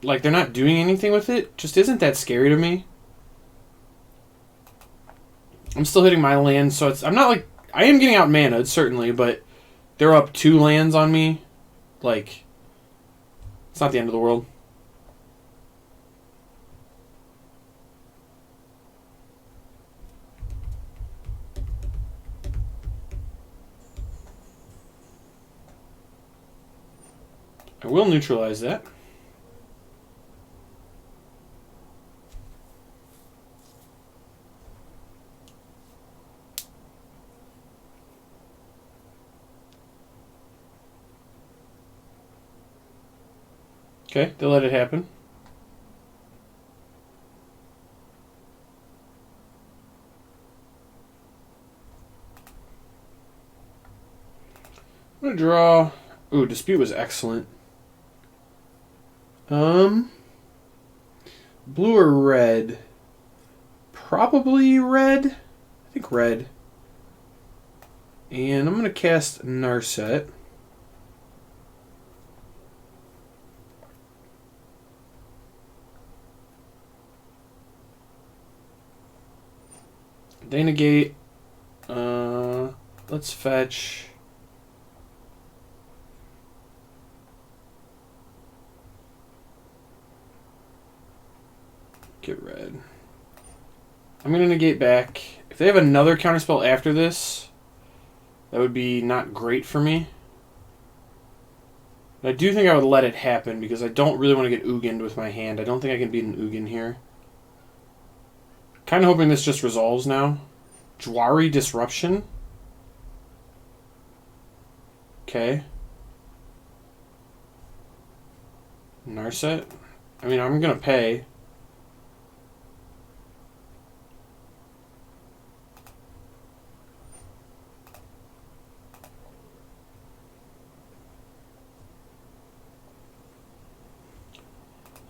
like, they're not doing anything with it just isn't that scary to me. I'm still hitting my lands, so I'm not like... I am getting out mana, certainly, but they're up 2 lands on me. Like, it's not the end of the world. I will neutralize that. Okay, they'll let it happen. I'm going to draw... Ooh, Dispute was excellent. Blue or red? Probably red. I think red. And I'm going to cast Narset. They negate. Let's fetch. Get red. I'm going to negate back. If they have another counterspell after this, that would be not great for me. But I do think I would let it happen because I don't really want to get Ugin'd with my hand. I don't think I can beat an Ugin here. Kind of hoping this just resolves now. Jwari Disruption. Okay. Narset. I mean, I'm going to pay.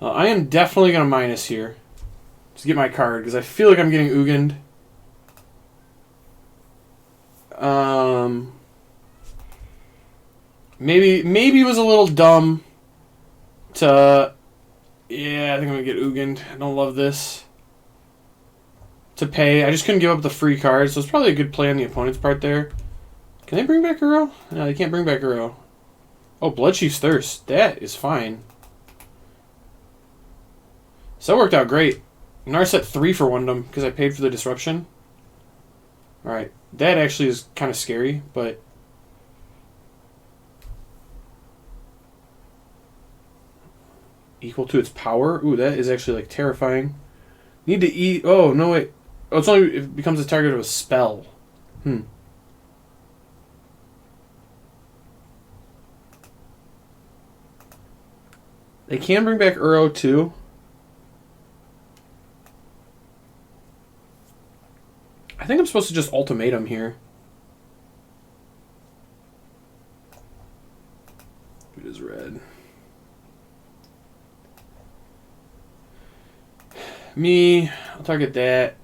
I am definitely going to minus here to get my card because I feel like I'm getting Ugin'd. Maybe it was a little dumb to... Yeah, I think I'm going to get Ugin'd. I don't love this. To pay. I just couldn't give up the free card, so it's probably a good play on the opponent's part there. Can they bring back Uro? No, they can't bring back Uro. Oh, Bloodchief's Thirst. That is fine. So that worked out great. Narset 3 for Wundam because I paid for the disruption. Alright. That actually is kind of scary, but... Equal to its power? Ooh, that is actually, like, terrifying. Need to eat... Oh, no, wait. Oh, it's only if it becomes the target of a spell. They can bring back Uro, too. I think I'm supposed to just ultimatum here. It is red. Me, I'll target that.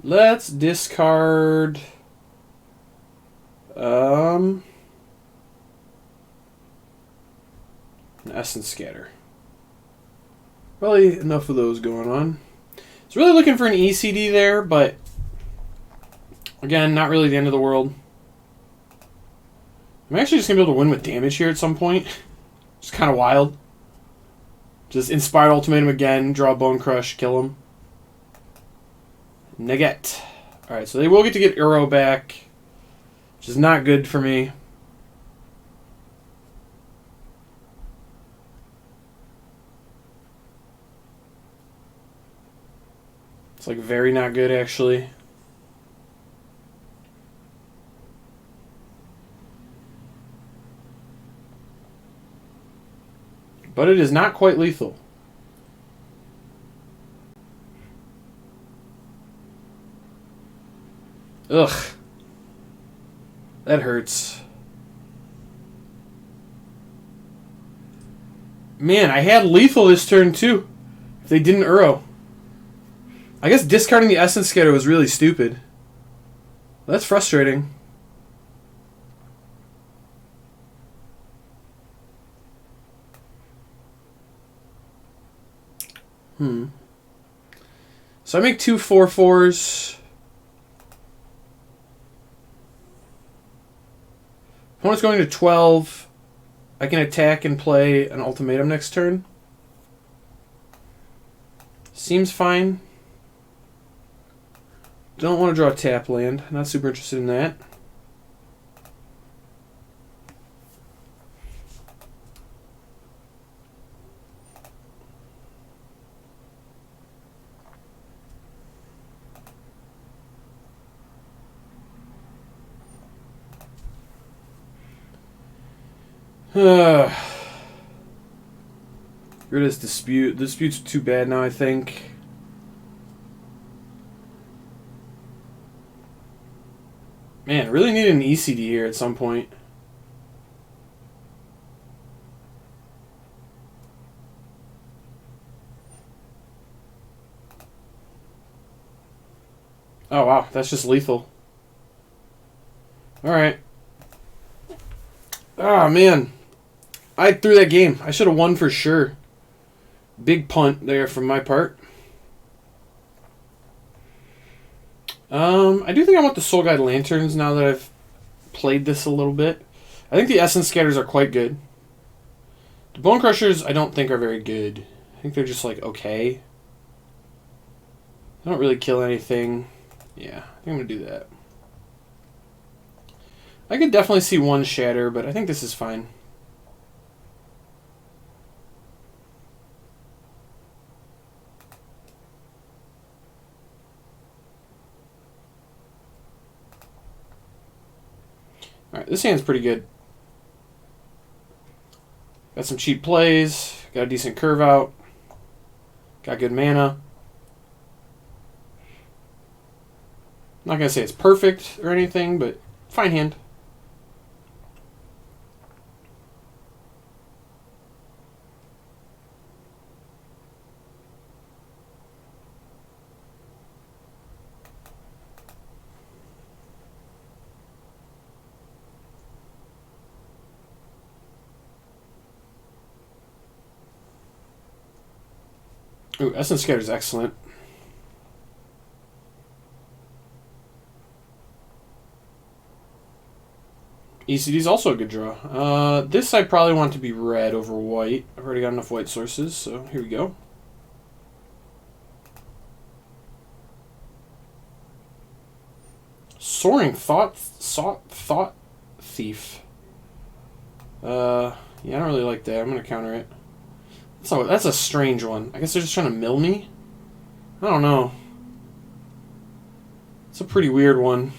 Let's discard an Essence Scatter. Probably enough of those going on. I was really looking for an ECD there, but again, not really the end of the world. I'm actually just going to be able to win with damage here at some point. It's kind of wild. Just Inspired Ultimatum again, draw Bone Crush, kill him. Negate. Alright, so they will get to get Uro back, which is not good for me. It's like very not good, actually. But it is not quite lethal. Ugh. That hurts. Man, I had lethal this turn too. If they didn't Uro. I guess discarding the Essence Scatter was really stupid. That's frustrating. So I make 2 4/4s. Opponent's going to 12. I can attack and play an ultimatum next turn. Seems fine. Don't want to draw a tap land. Not super interested in that. Rid of this dispute. The dispute's too bad now, I think. Man, really need an ECD here at some point. Oh, wow. That's just lethal. Alright. Ah, man. I threw that game. I should have won for sure. Big punt there from my part. I do think I want the Soul Guide Lanterns now that I've played this a little bit. I think the Essence Scatters are quite good. The Bone Crushers I don't think are very good. I think they're just like okay. They don't really kill anything. Yeah, I think I'm going to do that. I could definitely see one Shatter, but I think this is fine. Alright, this hand's pretty good. Got some cheap plays. Got a decent curve out. Got good mana. Not going to say it's perfect or anything, but fine hand. Ooh, Essence Scatter is excellent. ECD is also a good draw. This I probably want to be red over white. I've already got enough white sources, so here we go. Soaring Thought Thief. Yeah, I don't really like that. I'm gonna counter it. So that's a strange one. I guess they're just trying to mill me? I don't know. It's a pretty weird one.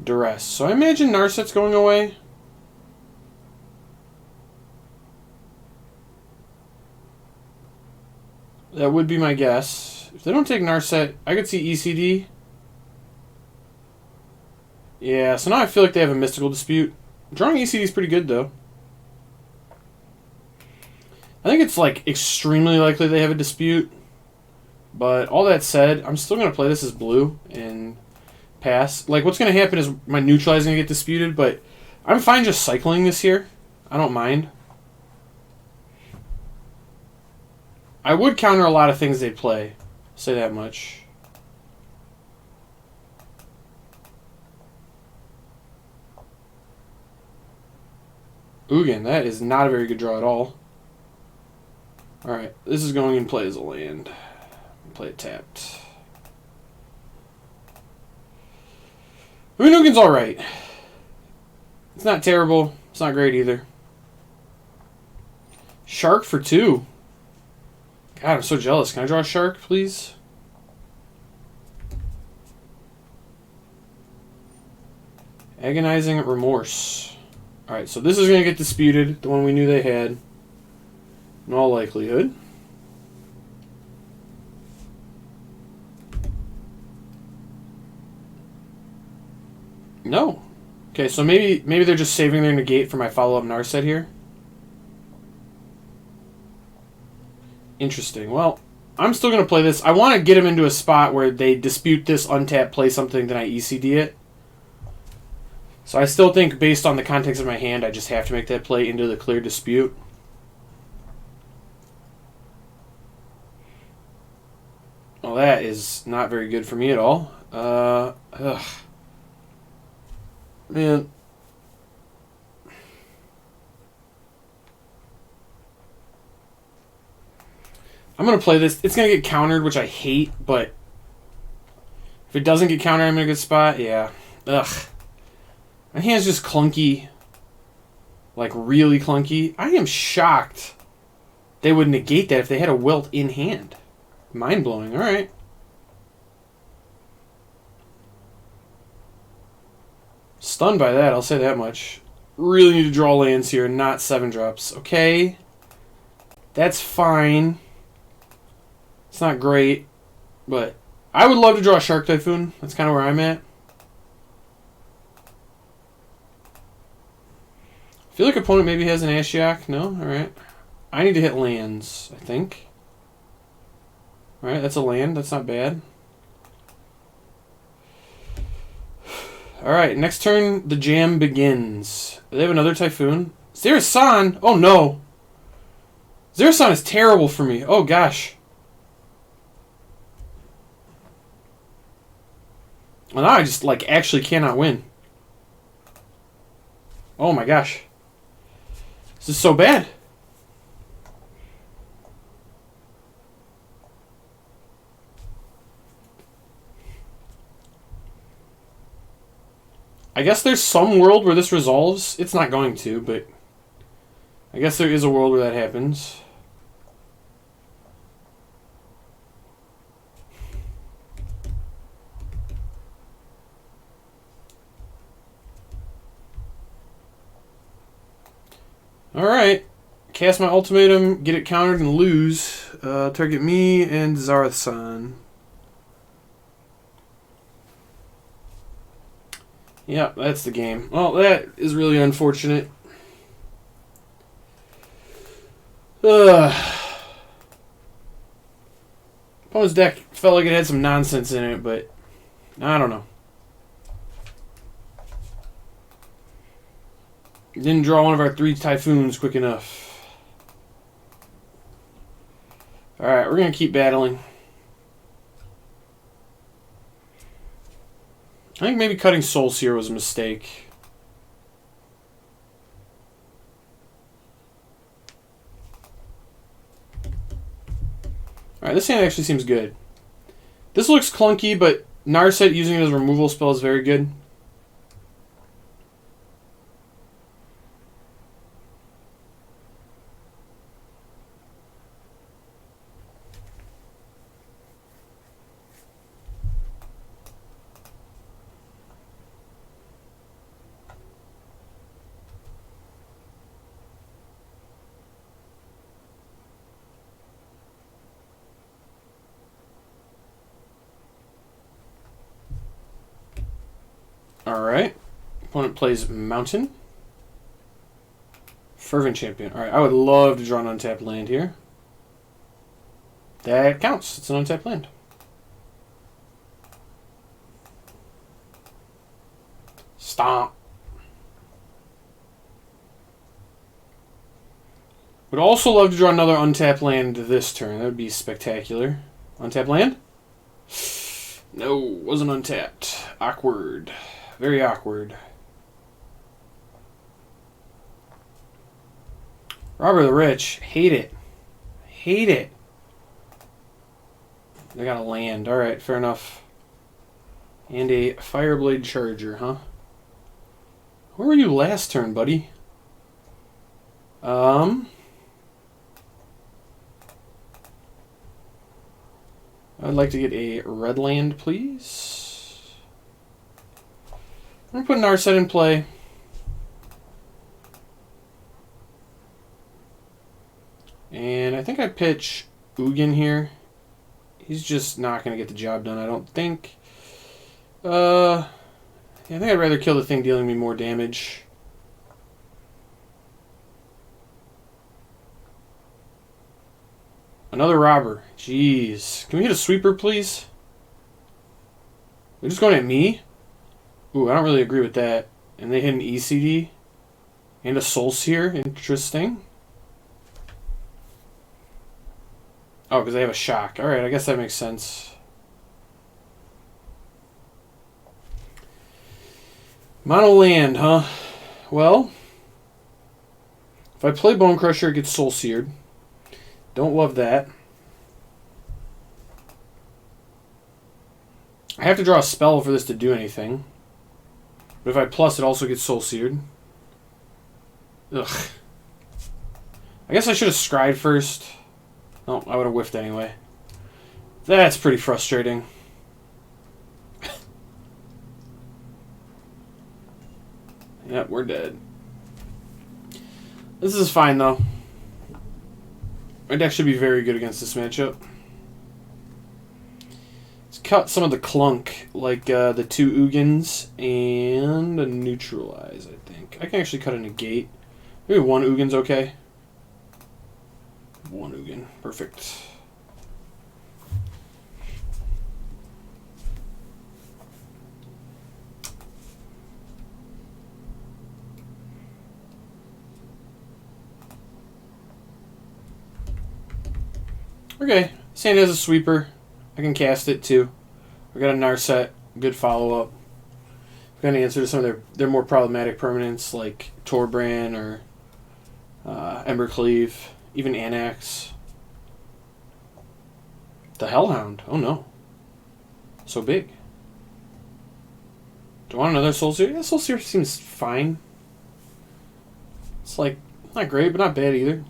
Duress. So I imagine Narset's going away. That would be my guess. If they don't take Narset, I could see ECD. Yeah, so now I feel like they have a Mystical Dispute. Drawing ECD is pretty good, though. I think it's, like, extremely likely they have a Dispute. But all that said, I'm still going to play this as blue and pass. Like, what's going to happen is my Neutralize is going to get disputed, but I'm fine just cycling this here. I don't mind. I would counter a lot of things they play. I'll say that much. Ugin, that is not a very good draw at all. Alright, this is going in play as a land. Play it tapped. I mean, Ugin's alright. It's not terrible. It's not great either. Shark for 2. God, I'm so jealous. Can I draw a shark, please? Agonizing Remorse. Alright, so this is going to get disputed. The one we knew they had. In all likelihood. No. Okay, so maybe they're just saving their negate for my follow-up Narset here. Interesting. Well, I'm still going to play this. I want to get them into a spot where they dispute this, untap, play something, then I ECD it. So I still think, based on the context of my hand, I just have to make that play into the clear dispute. Well, that is not very good for me at all. Man. I'm going to play this. It's going to get countered, which I hate, but if it doesn't get countered, I'm in a good spot. Yeah. Ugh. My hand's just clunky. Like, really clunky. I am shocked they would negate that if they had a Wilt in hand. Mind-blowing. Alright. Stunned by that, I'll say that much. Really need to draw lands here, not 7-drops. Okay. That's fine. It's not great, but I would love to draw a Shark Typhoon. That's kind of where I'm at. I feel like opponent maybe has an Ashiok. No? Alright. I need to hit lands, I think. Alright, that's a land. That's not bad. Alright, next turn, the jam begins. Do they have another Typhoon? Zerasan? Oh no. Zerasan is terrible for me. Oh gosh. Well, now I just, like, actually cannot win. Oh my gosh. This is so bad. I guess there's some world where this resolves. It's not going to, but I guess there is a world where that happens. Alright. Cast my ultimatum, get it countered, and lose. Target me and Zarathsan. Yeah, that's the game. Well, that is really unfortunate. Opponent's deck felt like it had some nonsense in it, but I don't know. Didn't draw one of our 3 Typhoons quick enough. Alright, we're going to keep battling. I think maybe cutting Soul Seer was a mistake. Alright, this hand actually seems good. This looks clunky, but Narset using it as a removal spell is very good. Alright. Opponent plays Mountain. Fervent Champion. Alright, I would love to draw an untapped land here. That counts. It's an untapped land. Stomp. Would also love to draw another untapped land this turn. That would be spectacular. Untapped land? No, wasn't untapped. Awkward. Very awkward. Robber the Rich. Hate it. Hate it. They got a land. Alright, fair enough. And a Fireblade Charger, huh? Where were you last turn, buddy? I'd like to get a red land, please. I'm going to put Narset in play. And I think I pitch Ugin here. He's just not going to get the job done, I don't think. Yeah, I think I'd rather kill the thing dealing me more damage. Another robber. Jeez. Can we hit a sweeper, please? They're just going at me? Ooh, I don't really agree with that. And they hit an ECD. And a Soul Seer. Interesting. Oh, because they have a shock. Alright, I guess that makes sense. Mono land, huh? Well, if I play Bone Crusher, it gets Soul Seared. Don't love that. I have to draw a spell for this to do anything. But if I plus, it also gets Soul Seared. Ugh. I guess I should have scryed first. Oh, I would have whiffed anyway. That's pretty frustrating. Yep, we're dead. This is fine, though. My deck should be very good against this matchup. Let's cut some of the clunk, like the 2 Ugins and a Neutralize, I think. I can actually cut a Negate. Maybe 1 Ugin's okay. 1 Ugin. Perfect. Okay, Sand has a sweeper. I can cast it too. We got a Narset, good follow-up. We've got an answer to some of their more problematic permanents like Torbran or Embercleave, even Anax. The Hellhound, oh no. So big. Do I want another Soul Seer? Yeah, Soul Seer seems fine. It's like, not great, but not bad either.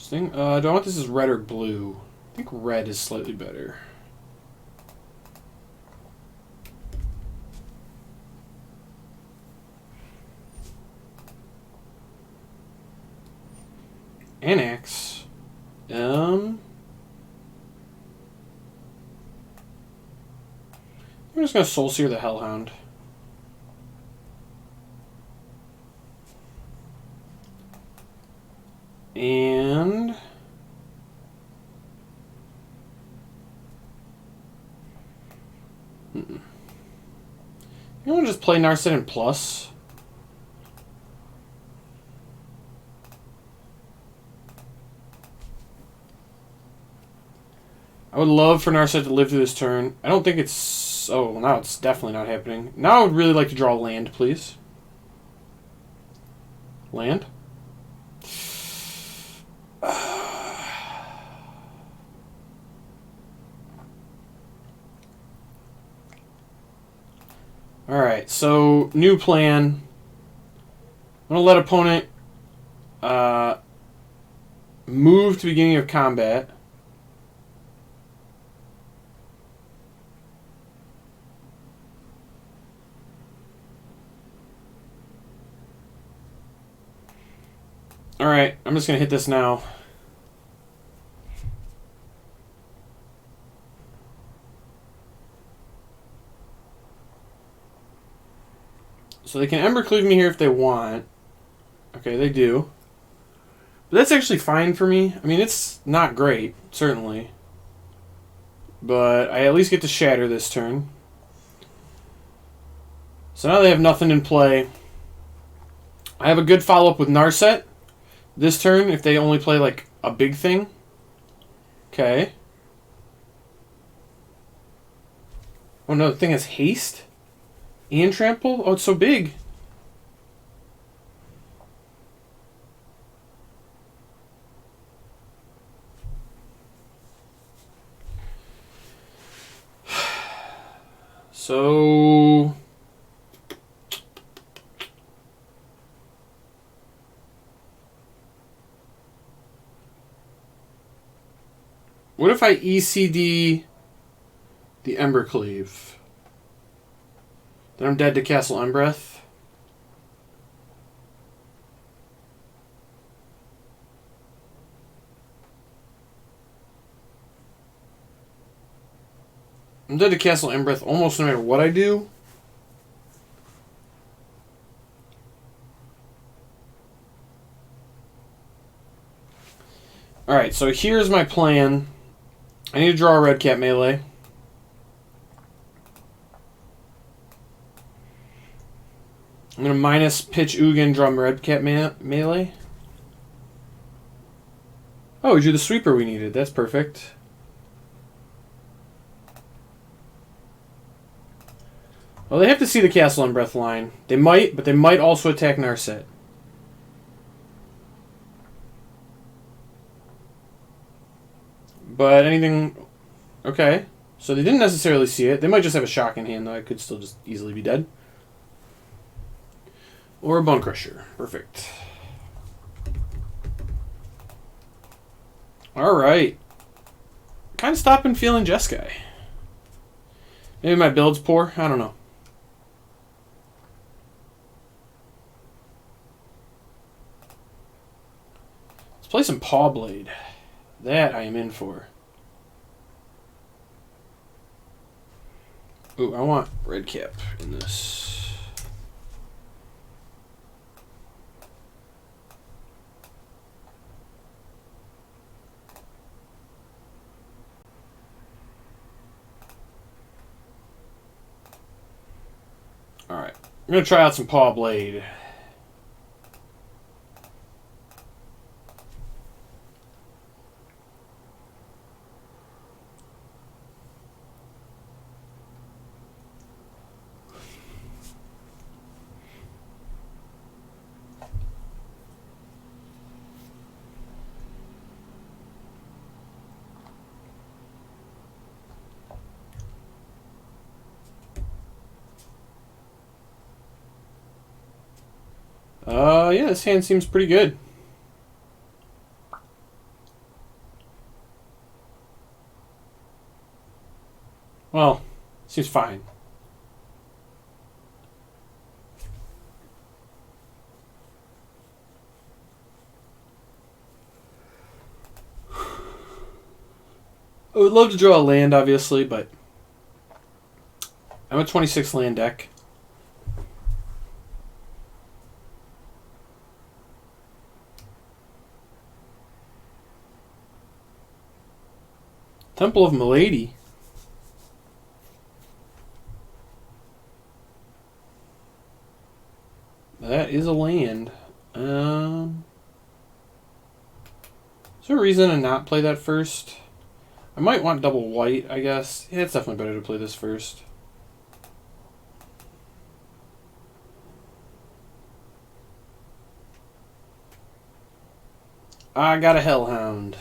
Do I want this as red or blue? I think red is slightly better. Anax. I'm just gonna Soul Seer the Hellhound. And you want to just play Narset in plus? I would love for Narset to live through this turn. I don't think it's... Oh, now it's definitely not happening. Now I would really like to draw land, please. Land? Alright, so new plan. I'm going to let opponent move to beginning of combat. Alright, I'm just going to hit this now. So they can Embercleave me here if they want. Okay, they do. But that's actually fine for me. I mean, it's not great, certainly. But I at least get to Shatter this turn. So now they have nothing in play. I have a good follow-up with Narset this turn if they only play, like, a big thing. Okay. Oh no, the thing has haste? And trample? Oh, it's so big. So... what if I ECD the Embercleave? Then I'm dead to Castle Embreth. I'm dead to Castle Embreth almost no matter what I do. Alright, so here's my plan. I need to draw a red cat melee. I'm going to minus pitch Ugin, draw red cat melee. Oh, we drew the sweeper we needed. That's perfect. Well, they have to see the Castle Embreth line. They might, but they might also attack Narset. But anything... Okay. So they didn't necessarily see it. They might just have a shock in hand, though. I could still just easily be dead. Or a Bone Crusher. Perfect. Alright. Kind of stopping feeling Jeskai. Maybe my build's poor. I don't know. Let's play some Paw Blade. That I am in for. Ooh, I want red cap in this. going to try out some Paw Blade. Yeah, this hand seems pretty good. Well, seems fine. I would love to draw a land, obviously, but I'm a 26 land deck. Temple of Milady. That is a land. Is there a reason to not play that first? I might want double white, I guess. Yeah, it's definitely better to play this first. I got a Hellhound.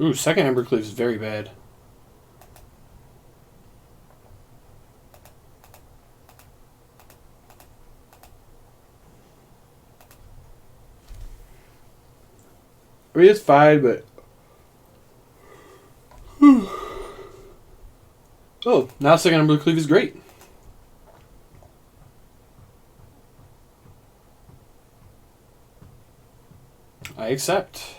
Ooh, second Embercleave is very bad. I mean, it's fine, but... Oh, now second Embercleave is great. I accept.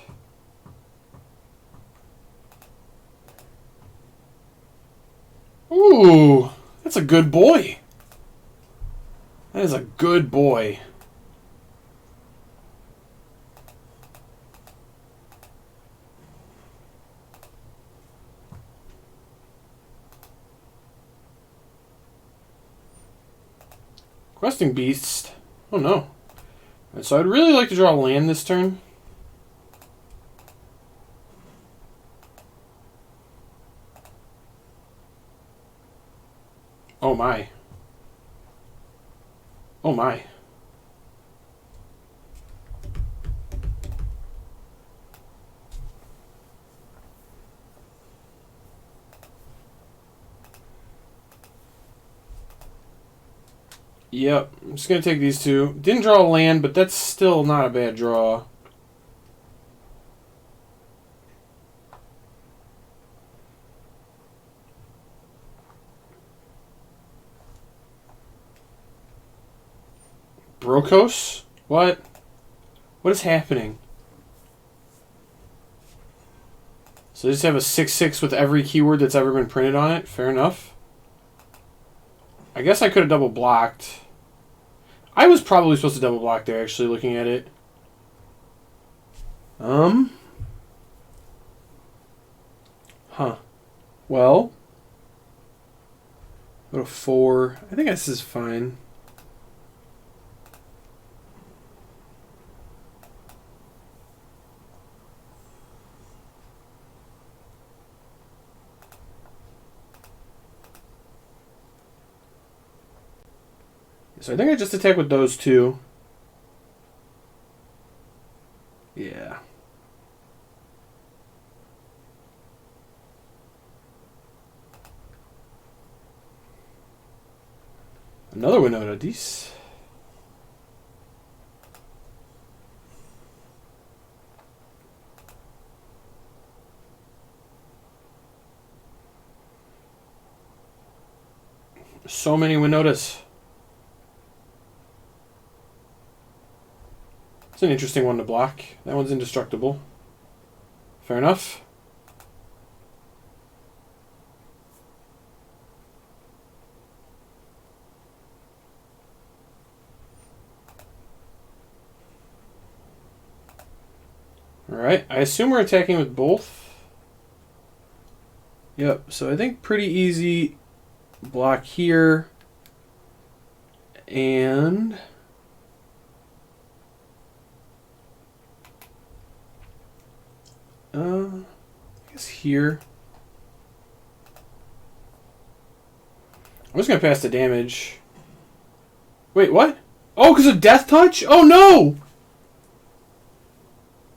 Ooh, that's a good boy. That is a good boy. Questing Beast. Oh no. Right, so I'd really like to draw a land this turn. Oh my. Oh my. Yep, I'm just going to take these two. Didn't draw a land, but that's still not a bad draw. Brokos? What? What is happening? So they just have a 6/6 with every keyword that's ever been printed on it? Fair enough. I guess I could have double blocked. I was probably supposed to double block there, actually, looking at it. Huh. Well. Go to 4. I think this is fine. So I think I just attack with those two. Yeah. Another Winota. These. So many Winotas. It's an interesting one to block. That one's indestructible. Fair enough. Alright, I assume we're attacking with both. Yep, so I think pretty easy block here. And I guess here. I'm just going to pass the damage. Wait, what? Oh, because of Death Touch? Oh, no!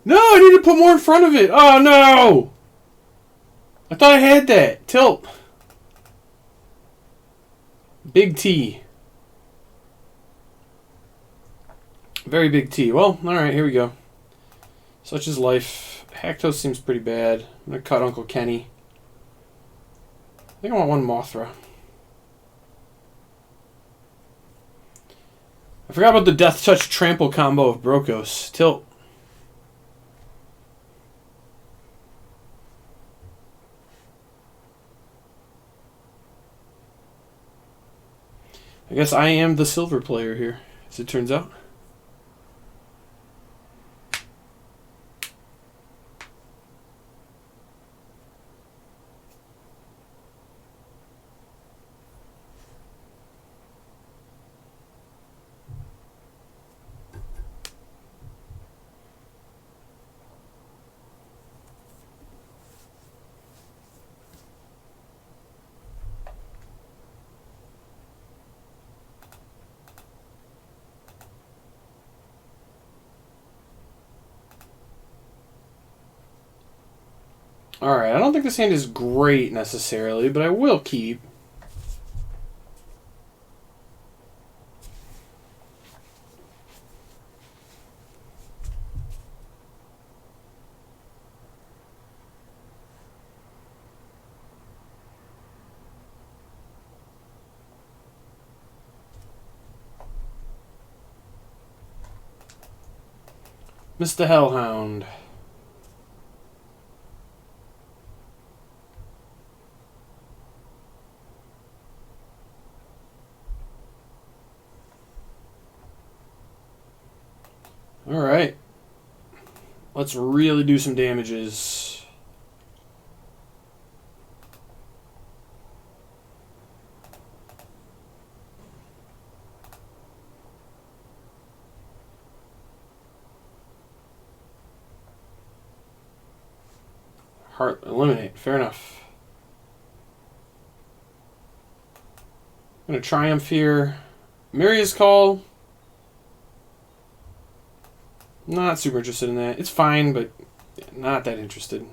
No, I need to put more in front of it. Oh, no! I thought I had that. Tilt. Big T. Very big T. Well, alright, here we go. Such is life. Hactos seems pretty bad. I'm going to cut Uncle Kenny. I think I want one Mothra. I forgot about the Death Touch Trample combo of Brokos. Tilt. I guess I am the silver player here, as it turns out. Alright, I don't think this hand is great necessarily, but I will keep. Mr. Hellhound. Alright. Let's really do some damages. Heart eliminate. Fair enough. I'm going to Triumph here. Myria's Call. Not super interested in that. It's fine, but not that interested.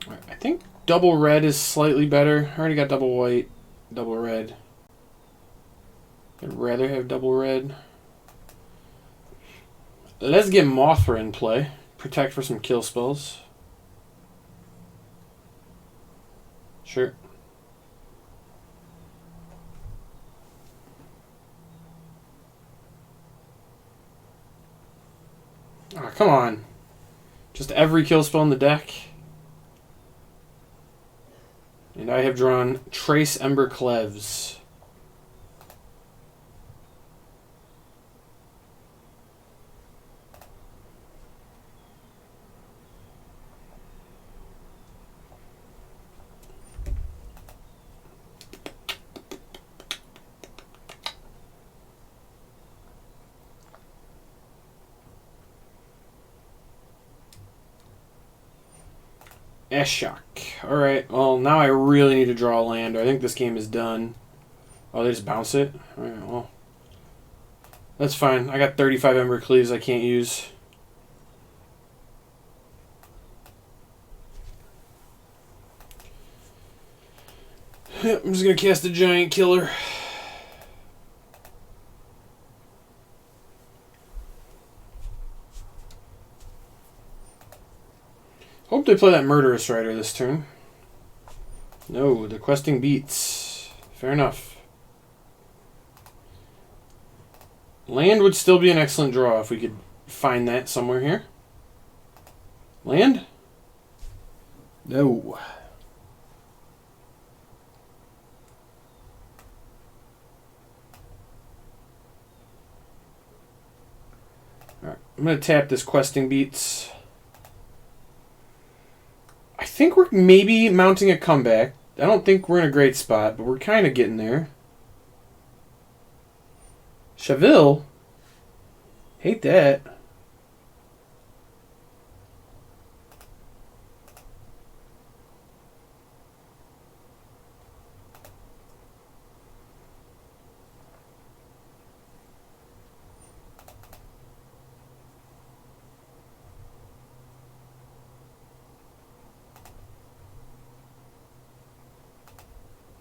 I think double red is slightly better. I already got double white, double red. I'd rather have double red. Let's get Mothra in play. Protect for some kill spells. Sure. Ah, come on. Just every kill spell in the deck. And I have drawn Trace Ember Cleves. Eshok. Alright, well, now I really need to draw a land. I think this game is done. Oh, they just bounce it? Alright, well. That's fine. I got 35 Ember Cleaves I can't use. Yep, I'm just going to cast a Giant Killer. Hope they play that Murderous Rider this turn. No, the questing beats. Fair enough. Land would still be an excellent draw if we could find that somewhere here. Land? No. Alright, I'm going to tap this questing beats. I think we're maybe mounting a comeback. I don't think we're in a great spot, but we're kind of getting there. Chaville? Hate that.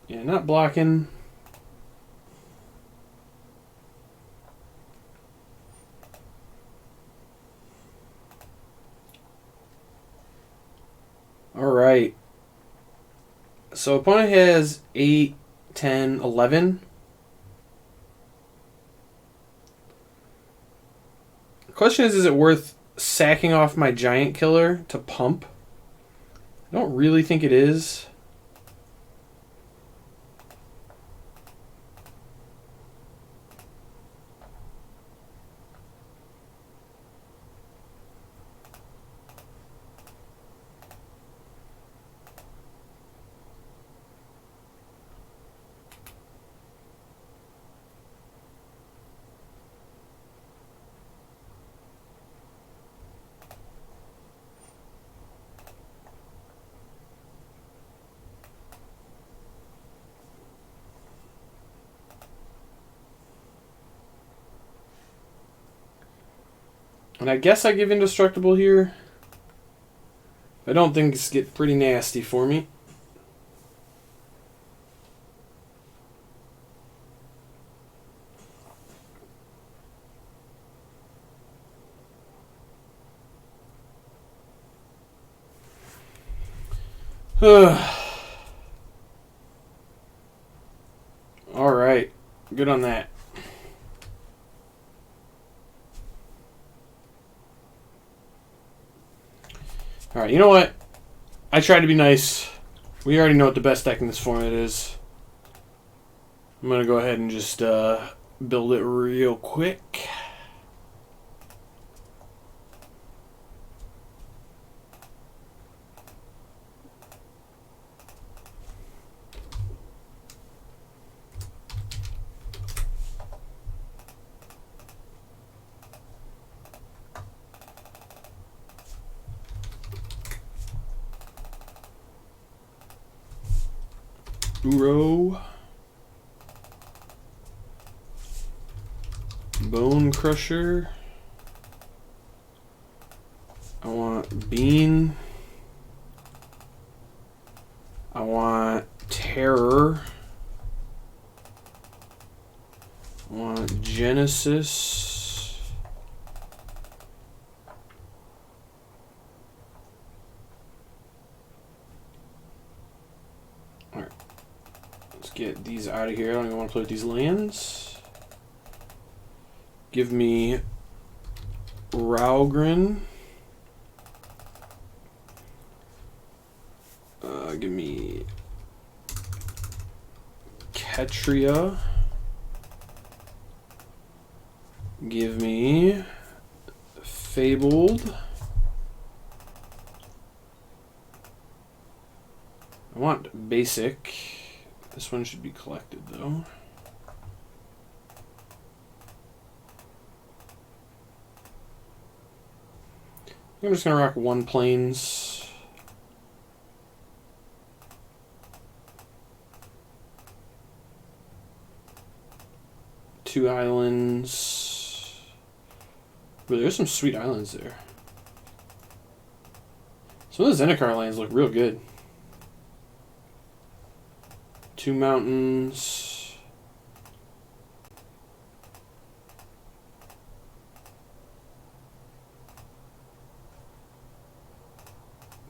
Yeah, not blocking. Alright. So opponent has 8, 10, 11. The question is it worth sacking off my giant killer to pump? I don't really think it is. And I guess I give indestructible here. I don't think it's get pretty nasty for me. Alright. Good on that. Alright, you know what? I tried to be nice. We already know what the best deck in this format is. I'm going to go ahead and just build it real quick. Uro. Bone Crusher. I want Bean. I want Terror. I want Genesis. Alright. Let's get these out of here. I don't even want to play with these lands. Give me Raugrin. Give me Ketria. Give me Fabled. I want basic. This one should be collected though. I'm just gonna rock one plains. Two islands. But there's some sweet islands there. Some of the Zendikar lands look real good. Two mountains.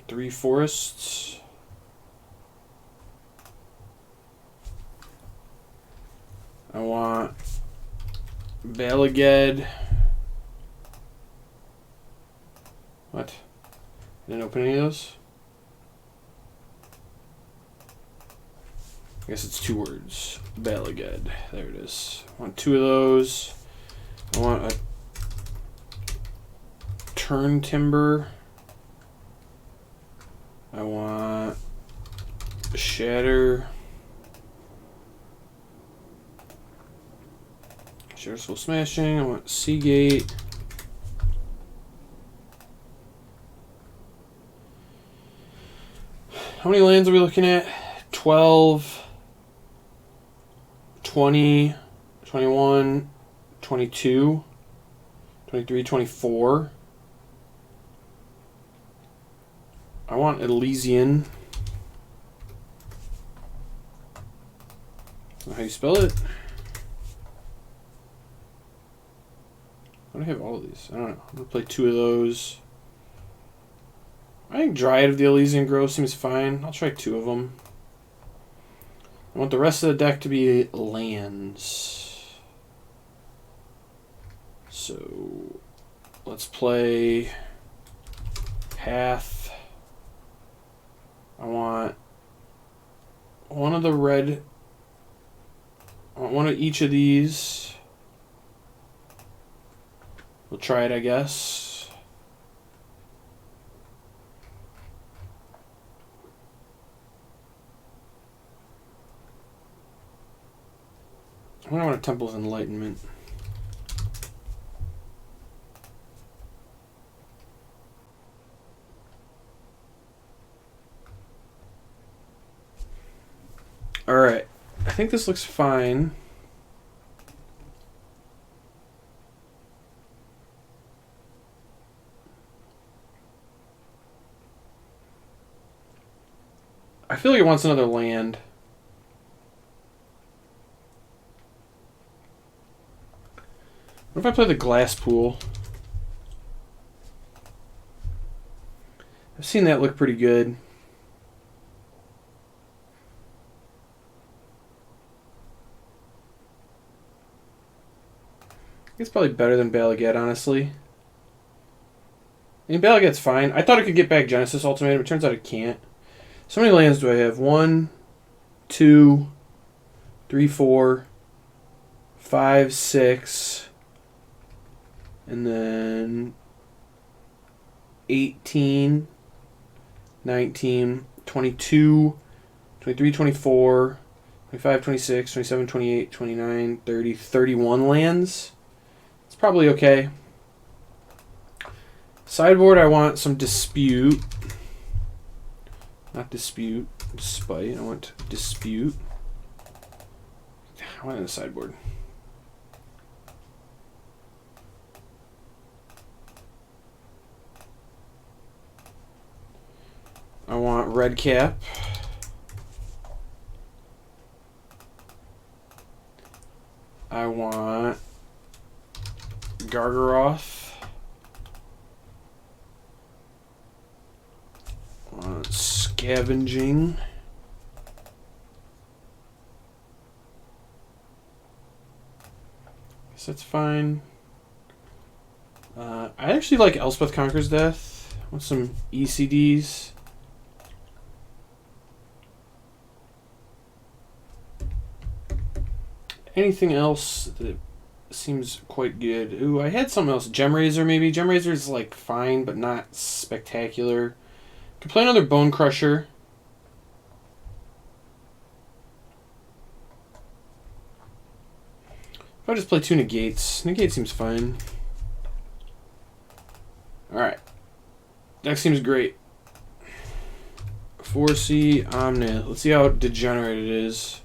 Three forests. I want Balaged. What? Didn't open any of those? I guess it's two words. Balaged. There it is. I want two of those. I want a Turn Timber. I want Shatter. Shatter's Full Smashing. I want Seagate. How many lands are we looking at? 12, 20, 21, 22, 23, 24. I want Elysian. How you spell it? Why do I have all of these? I don't know. I'm going to play 2 of those. I think Dryad of the Elysian Grove seems fine. I'll try 2 of them. I want the rest of the deck to be lands. So let's play Path. I want one of the red. I want one of each of these. We'll try it, I guess. I want a Temple of Enlightenment. Alright. I think this looks fine. I feel like it wants another land. What if I play the Glass Pool? I've seen that look pretty good. It's probably better than Balaget, honestly. I mean, Balaget's fine. I thought it could get back Genesis Ultimatum. It turns out it can't. So many lands do I have? 1, 2, 3, 4, 5, 6, and then 18, 19, 22, 23, 24, 25, 26, 27, 28, 29, 30, 31 lands. It's probably okay. Sideboard, I want some Dispute. Not Dispute. Despite. I want Dispute. I want it in the sideboard. I want Red Cap. I want Gargaroth. I want Scavenging. Guess that's fine. I actually like Elspeth Conquers Death. I want some ECDs. Anything else that seems quite good? Ooh, I had something else. Gemrazor, maybe. Gemrazor is like fine, but not spectacular. Could play another Bone Crusher. If I just play 2 Negates. Negate seems fine. Alright. Deck seems great. 4C Omni. Let's see how degenerate it is.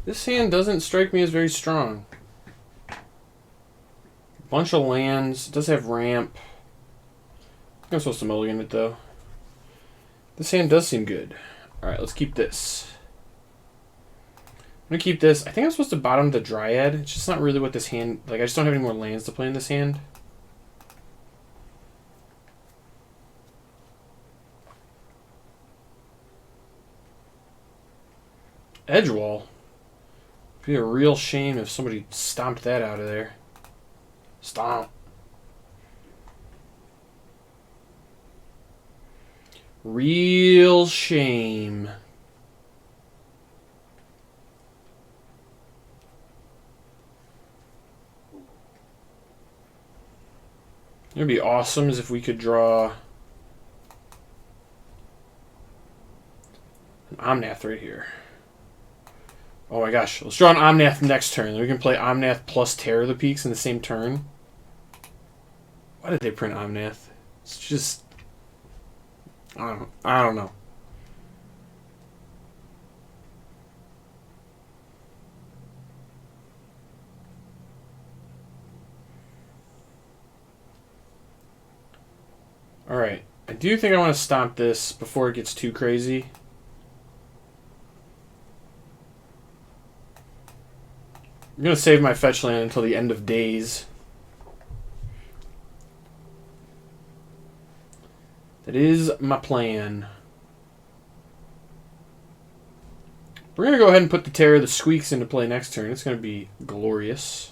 This hand doesn't strike me as very strong. Bunch of lands. It does have ramp. I think I'm supposed to mulligan it though. This hand does seem good. Alright, let's keep this. I'm going to keep this. I think I'm supposed to bottom the Dryad. It's just not really what this hand... Like, I just don't have any more lands to play in this hand. Edge wall. It'd be a real shame if somebody stomped that out of there. Stomp. Real shame. It'd be awesome as if we could draw an Omnath right here. Oh my gosh. Let's draw an Omnath next turn. Then we can play Omnath plus Terror of the Peaks in the same turn. Why did they print Omnath? It's just... I don't know. Alright. I do think I want to stomp this before it gets too crazy. I'm going to save my fetch land until the end of days. That is my plan. We're going to go ahead and put the Terror of the Squeaks into play next turn. It's going to be glorious.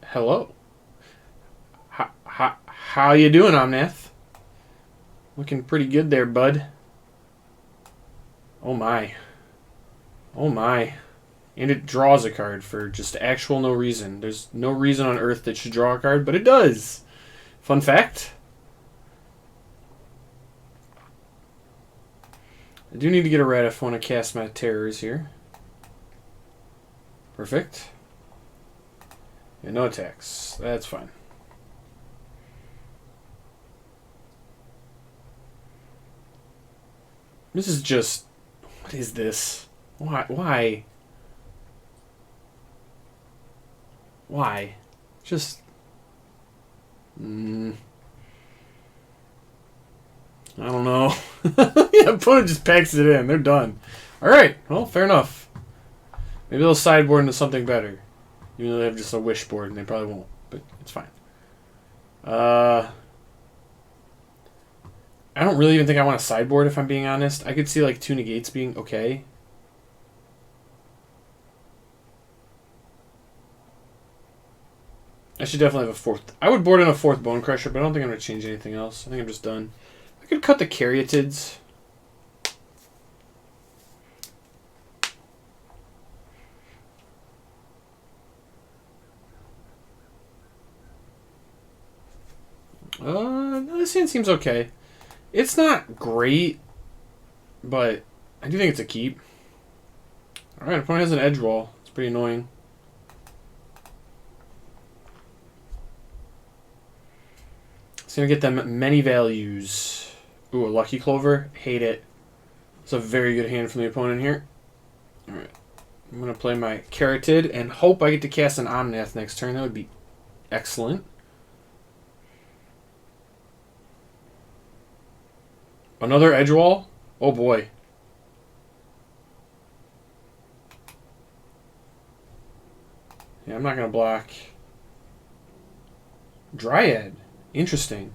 Hello. How you doing, Omnath? Looking pretty good there, bud. Oh my. Oh my. And it draws a card for just actual no reason. There's no reason on earth that should draw a card, but it does. Fun fact. I do need to get a red if I want to cast my terrors here. Perfect. And no attacks. That's fine. This is just... What is this? Why? Why? Just... I don't know. Yeah, opponent just packs it in. They're done. Alright. Well, fair enough. Maybe they'll sideboard into something better. Even though they have just a wish board, and they probably won't. But it's fine. I don't really even think I want a sideboard, if I'm being honest. I could see, like, 2 negates being okay. I should definitely have a 4th. I would board in a 4th Bone Crusher, but I don't think I'm going to change anything else. I think I'm just done. I could cut the Caryatids. No, this hand seems okay. It's not great, but I do think it's a keep. Alright, opponent has an edge wall. It's pretty annoying. It's going to get them many values. Ooh, a Lucky Clover. Hate it. It's a very good hand from the opponent here. Alright. I'm going to play my Caryatid and hope I get to cast an Omnath next turn. That would be excellent. Another edge wall? Oh boy. Yeah, I'm not going to block. Dryad. Interesting.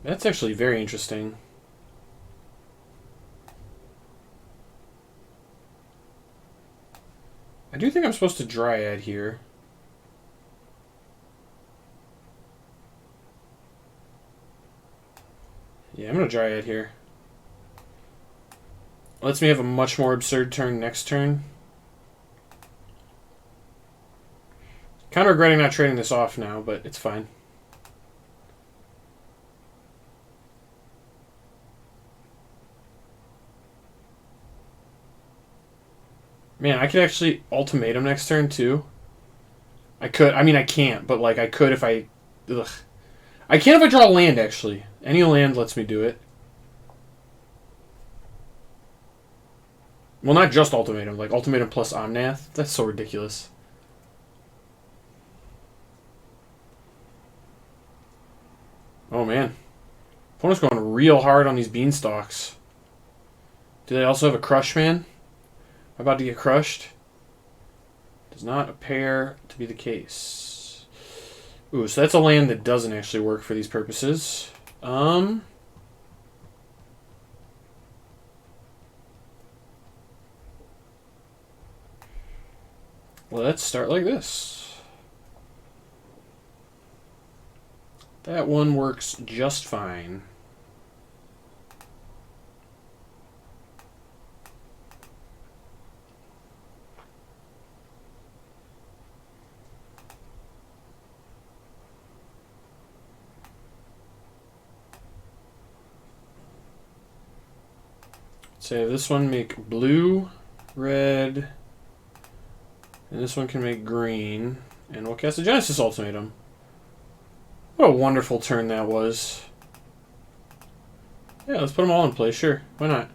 That's actually very interesting. I do think I'm supposed to Dryad here. Yeah, I'm going to Dryad here. Lets me have a much more absurd turn next turn. Kind of regretting not trading this off now, but it's fine. Man, I could actually ultimatum next turn too. I could. I mean, I can't, but like I could if I... Ugh. I can if I draw land, actually. Any land lets me do it. Well, not just ultimatum. Like, ultimatum plus Omnath. That's so ridiculous. Oh, man. Opponent's going real hard on these beanstalks. Do they also have a crush, man? Am I about to get crushed? Does not appear to be the case. Ooh, so that's a land that doesn't actually work for these purposes. Let's start like this. That one works just fine. Say this one make blue, red, and this one can make green, and we'll cast a Genesis Ultimatum. What a wonderful turn that was. Yeah, let's put them all in play, sure. Why not?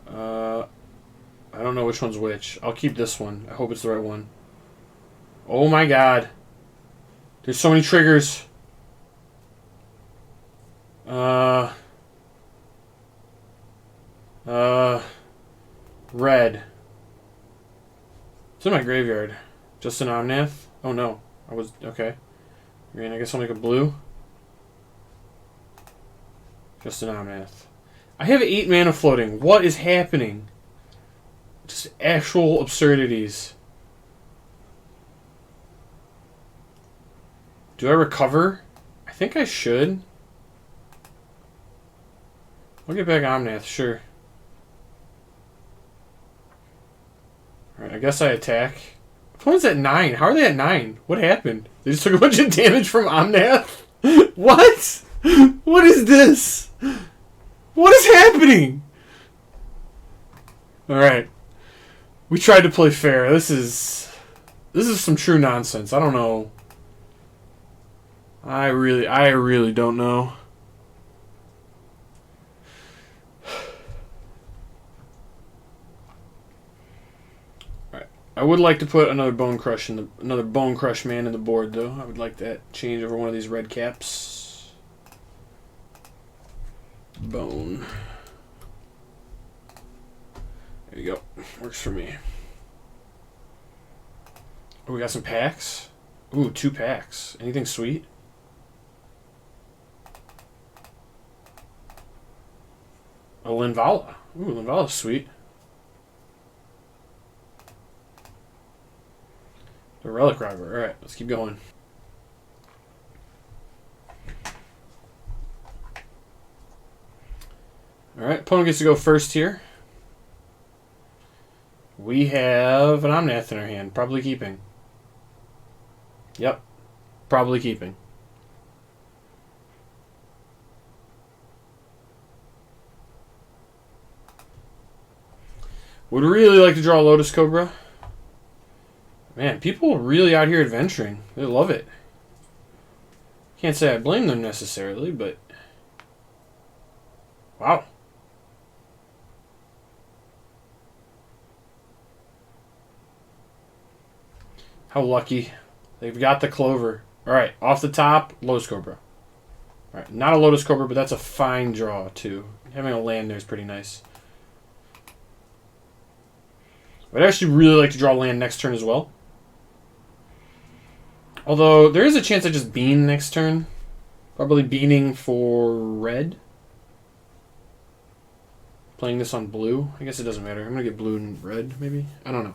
I don't know which one's which. I'll keep this one. I hope it's the right one. Oh my god. There's so many triggers. Red. It's in my graveyard. Just an Omnath? Oh no. I was... Okay. Green, I guess I'll make a blue. Just an Omnath. I have 8 mana floating. What is happening? Just actual absurdities. Do I recover? I think I should. I'll get back Omnath, sure. Alright, I guess I attack. Opponent's at 9. How are they at 9? What happened? They just took a bunch of damage from Omnath? What? What is this? What is happening? Alright. We tried to play fair. This is some true nonsense. I don't know. I really don't know. Alright. I would like to put another Bone Crush man in the board though. I would like that change over one of these red caps. Bone. There you go. Works for me. Oh, we got some packs? Ooh, 2 packs. Anything sweet? A Linvala. Ooh, Linvala's sweet. The Relic Robber. Alright, let's keep going. Alright, opponent gets to go first here. We have an Omnath in our hand. Probably keeping. Yep. Probably keeping. Would really like to draw a Lotus Cobra. Man, people are really out here adventuring. They love it. Can't say I blame them necessarily, but... Wow. How lucky. They've got the Clover. Alright, off the top, Lotus Cobra. Alright, not a Lotus Cobra, but that's a fine draw, too. Having a land there is pretty nice. I'd actually really like to draw land next turn as well. Although, there is a chance I just bean next turn. Probably beaning for red. Playing this on blue. I guess it doesn't matter. I'm going to get blue and red, maybe? I don't know.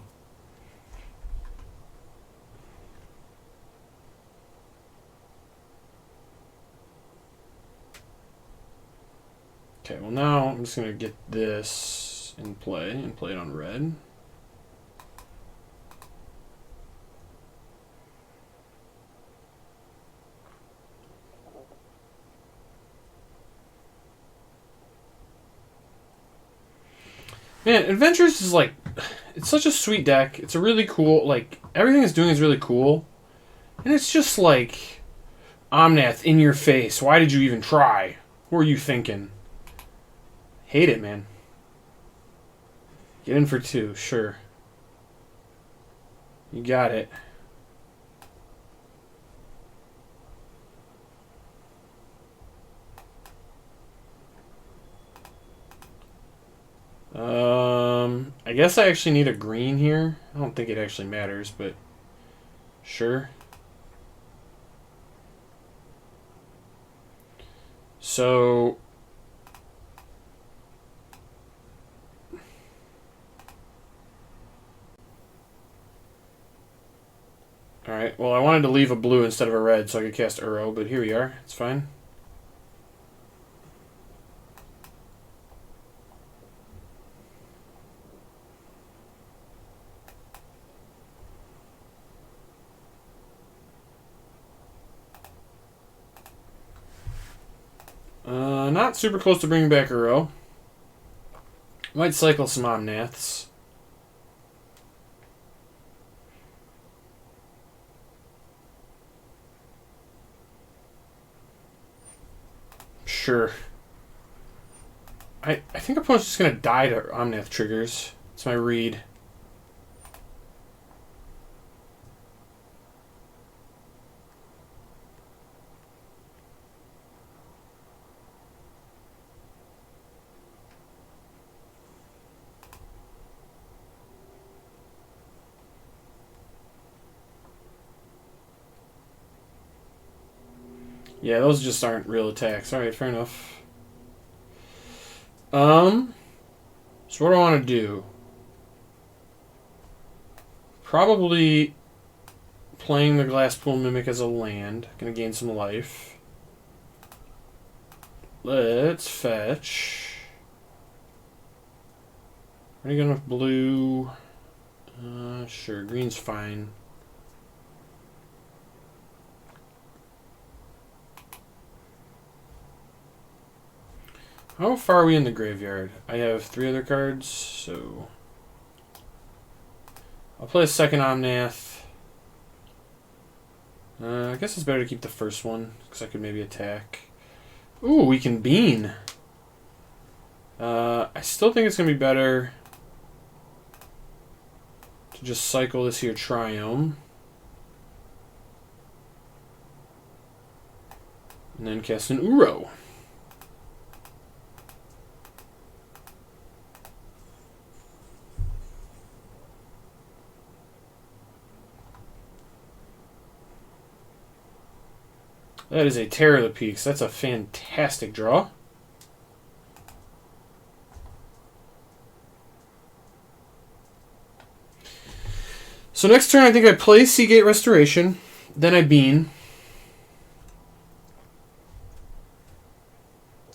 Okay, well now I'm just going to get this in play and play it on red. Man, Adventures is like, it's such a sweet deck. It's a really cool, like, everything it's doing is really cool. And it's just like, Omnath in your face. Why did you even try? What were you thinking? Hate it, man. Get in for 2, sure. You got it. I guess I actually need a green here. I don't think it actually matters, but sure. So alright, well I wanted to leave a blue instead of a red so I could cast Uro, but here we are. It's fine. Not super close to bringing back Uro. Might cycle some Omnaths. Sure. I think opponent's just going to die to Omnath triggers. It's my read. Yeah, those just aren't real attacks. Alright, fair enough. So what do I want to do? Probably playing the Glasspool Mimic as a land. Gonna gain some life. Let's fetch. Already got enough blue. Sure, green's fine. How far are we in the graveyard? I have 3 other cards, so I'll play a second Omnath. I guess it's better to keep the first one, because I could maybe attack. Ooh, we can bean. I still think it's going to be better to just cycle this here Triome. And then cast an Uro. That is a Terror of the Peaks. That's a fantastic draw. So next turn I think I play Seagate Restoration. Then I bean.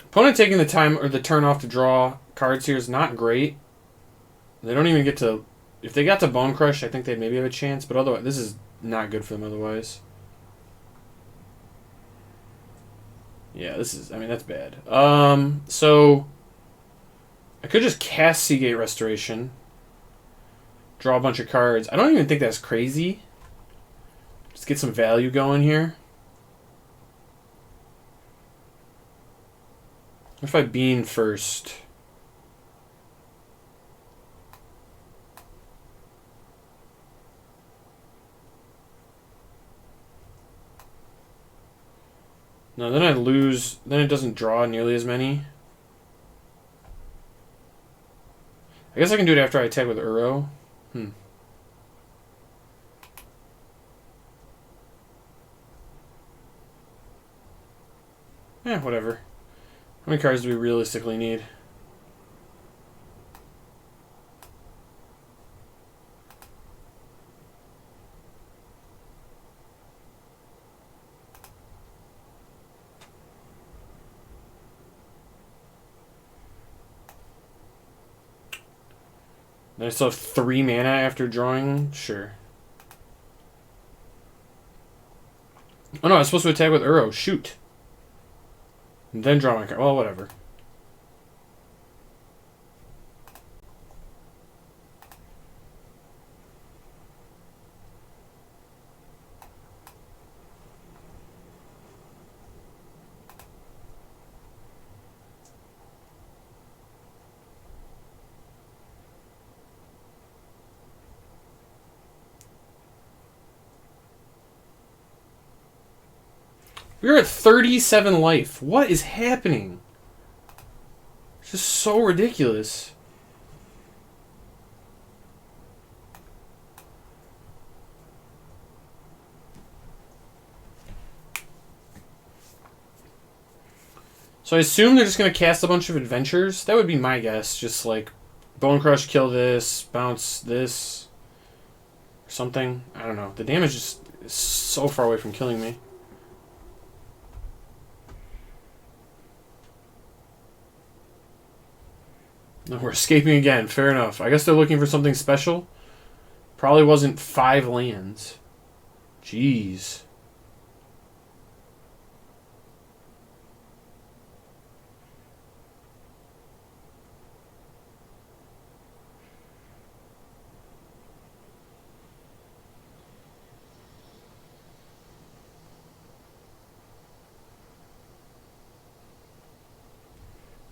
Opponent taking the time or the turn off to draw cards here is not great. They don't even get to... If they got to Bone Crush, I think they'd maybe have a chance. But otherwise, this is not good for them otherwise. Yeah, this is... I mean, that's bad. So... I could just cast Seagate Restoration. Draw a bunch of cards. I don't even think that's crazy. Just get some value going here. What if I bean first? No, then I lose. Then it doesn't draw nearly as many. I guess I can do it after I attack with Uro. Yeah, whatever. How many cards do we realistically need? Then I still have 3 mana after drawing? Sure. Oh no, I was supposed to attack with Uro. Shoot. And then draw my card. Well, whatever. We're at 37 life. What is happening? It's just so ridiculous. So I assume they're just going to cast a bunch of adventures. That would be my guess. Just like Bone Crush, kill this, bounce this, or something. I don't know. The damage is so far away from killing me. No, we're escaping again. Fair enough. I guess they're looking for something special. Probably wasn't 5 lands. Jeez.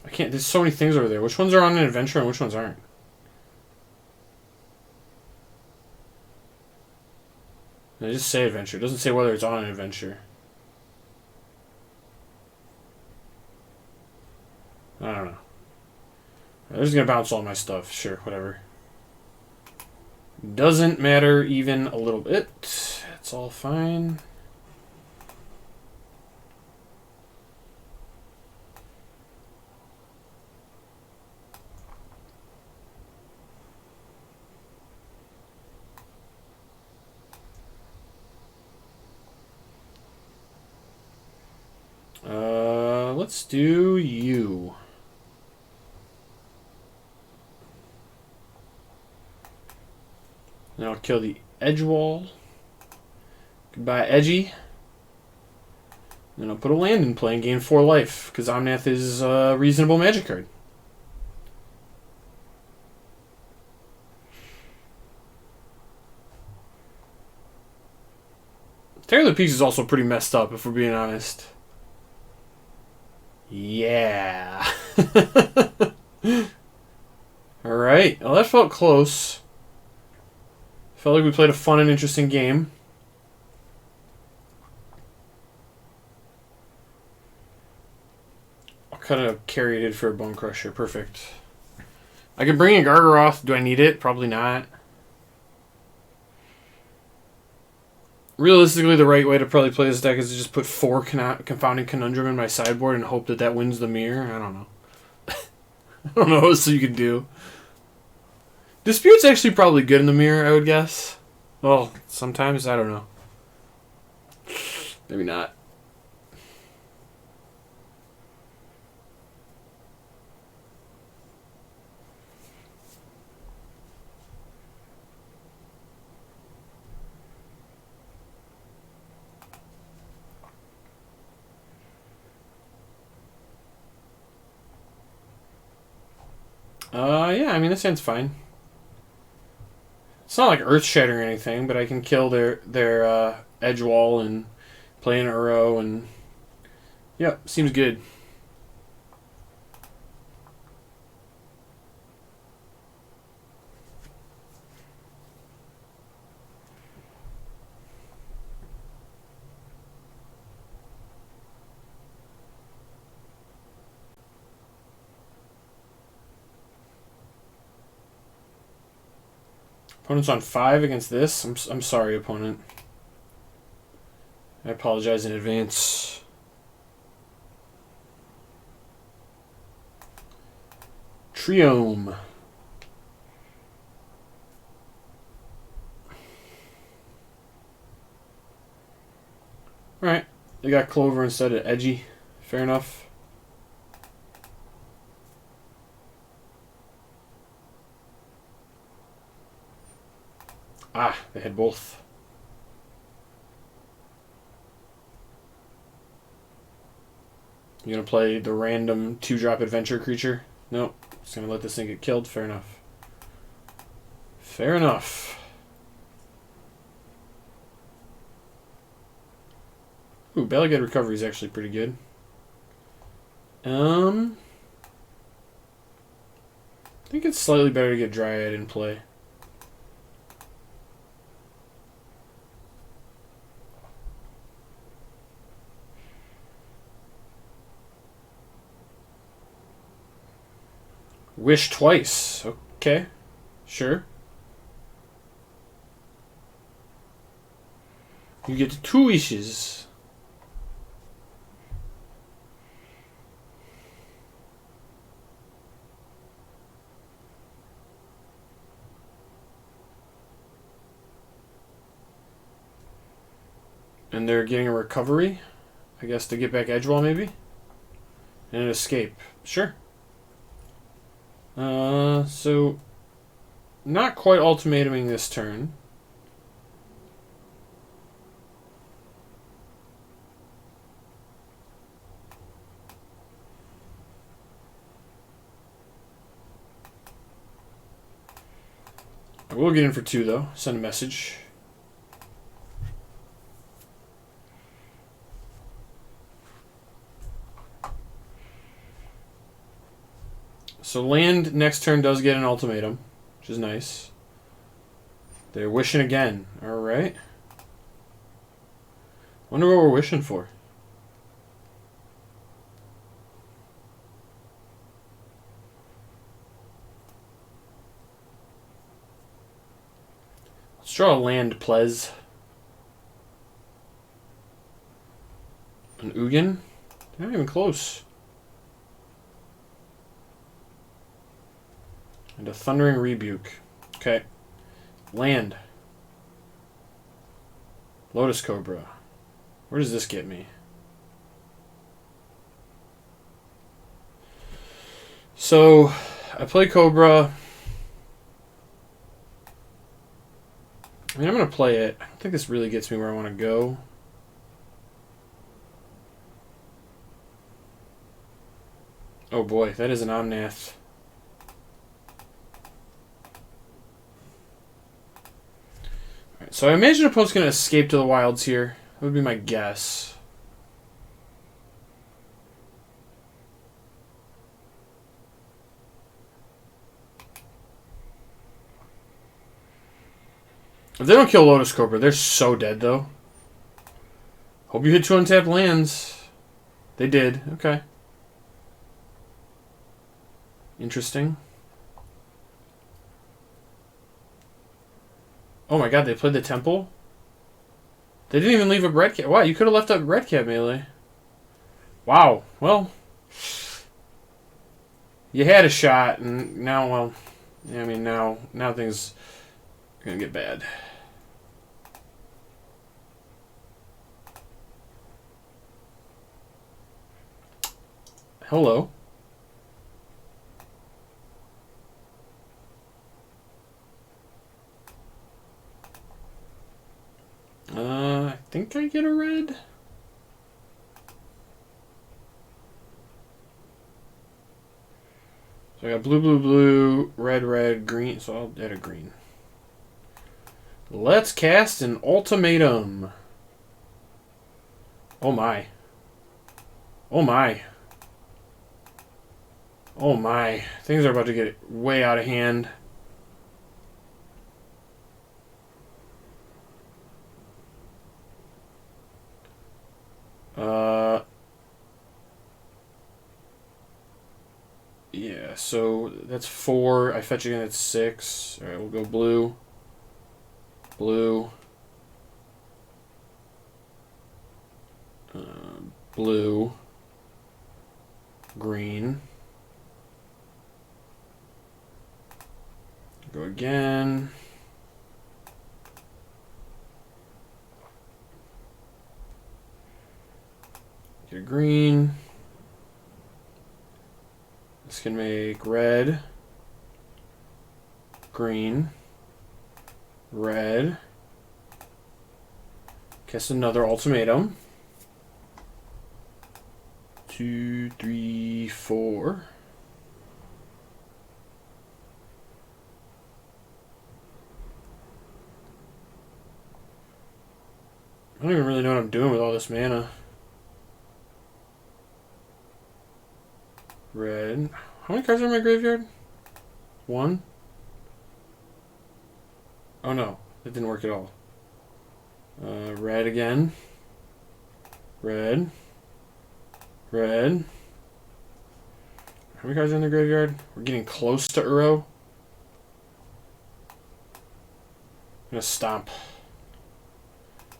I can't. There's so many things over there. Which ones are on an adventure and which ones aren't? They just say adventure. It doesn't say whether it's on an adventure. I don't know. They're just gonna bounce all my stuff. Sure, whatever. Doesn't matter even a little bit. It's all fine. Let's do you. Then I'll kill the edge wall. Goodbye, Edgy. Then I'll put a land in play and gain 4 life, because Omnath is a reasonable magic card. Tear of the Peaks is also pretty messed up, if we're being honest. Yeah. Alright. Well, that felt close. Felt like we played a fun and interesting game. I'll cut a Caryatid for a Bone Crusher. Perfect. I could bring in Gargaroth. Do I need it? Probably not. Realistically, the right way to probably play this deck is to just put 4 Confounding Conundrum in my sideboard and hope that that wins the mirror. I don't know. I don't know what else you could do. Dispute's actually probably good in the mirror, I would guess. Well, sometimes, I don't know. Maybe not. Yeah, I mean, this hand's fine. It's not like earth-shattering or anything, but I can kill their edge wall and play an Uro, and yep, seems good. Opponent's on 5 against this. I'm sorry, opponent. I apologize in advance. Triome. Alright. They got Clover instead of Edgy. Fair enough. Ah, they had both. You gonna play the random 2-drop adventure creature? Nope. Just gonna let this thing get killed. Fair enough. Fair enough. Ooh, Balagad Recovery is actually pretty good. I think it's slightly better to get Dryad in play. Wish twice. Okay. Sure. You get 2 wishes. And they're getting a recovery, I guess, to get back Edgewall, maybe? And an escape. Sure. So... Not quite ultimatuming this turn. I will get in for 2, though. Send a message. So land next turn does get an ultimatum, which is nice. They're wishing again. Alright. Wonder what we're wishing for. Let's draw a land, please. An Ugin? They're not even close. And a Thundering Rebuke. Okay. Land. Lotus Cobra. Where does this get me? So, I play Cobra. I mean, I'm going to play it. I don't think this really gets me where I want to go. Oh boy, that is an Omnath. Alright, so I imagine opponent's going to escape to the wilds here. That would be my guess. If they don't kill Lotus Cobra, they're so dead, though. Hope you hit 2 untapped lands. They did. Okay. Interesting. Oh my god, they played the Temple? They didn't even leave a red cap. Wow, you could have left a red cap melee. Wow. Well, you had a shot, and now, well, I mean, now things are going to get bad. Hello. I think I get a red. So I got blue, blue, blue, red, red, green. So I'll add a green. Let's cast an ultimatum. Oh my. Oh my. Oh my. Things are about to get way out of hand. Yeah, so that's 4. I fetch again at 6. Alright, we'll go blue. Blue. Blue. Green. Go again. Get a green. This can make red, green, red. Cast another ultimatum. 2, 3, 4. I don't even really know what I'm doing with all this mana. Red. How many cards are in my graveyard? 1? Oh no, that didn't work at all. Red again. Red. Red. How many cards are in the graveyard? We're getting close to Uro. I'm gonna stomp.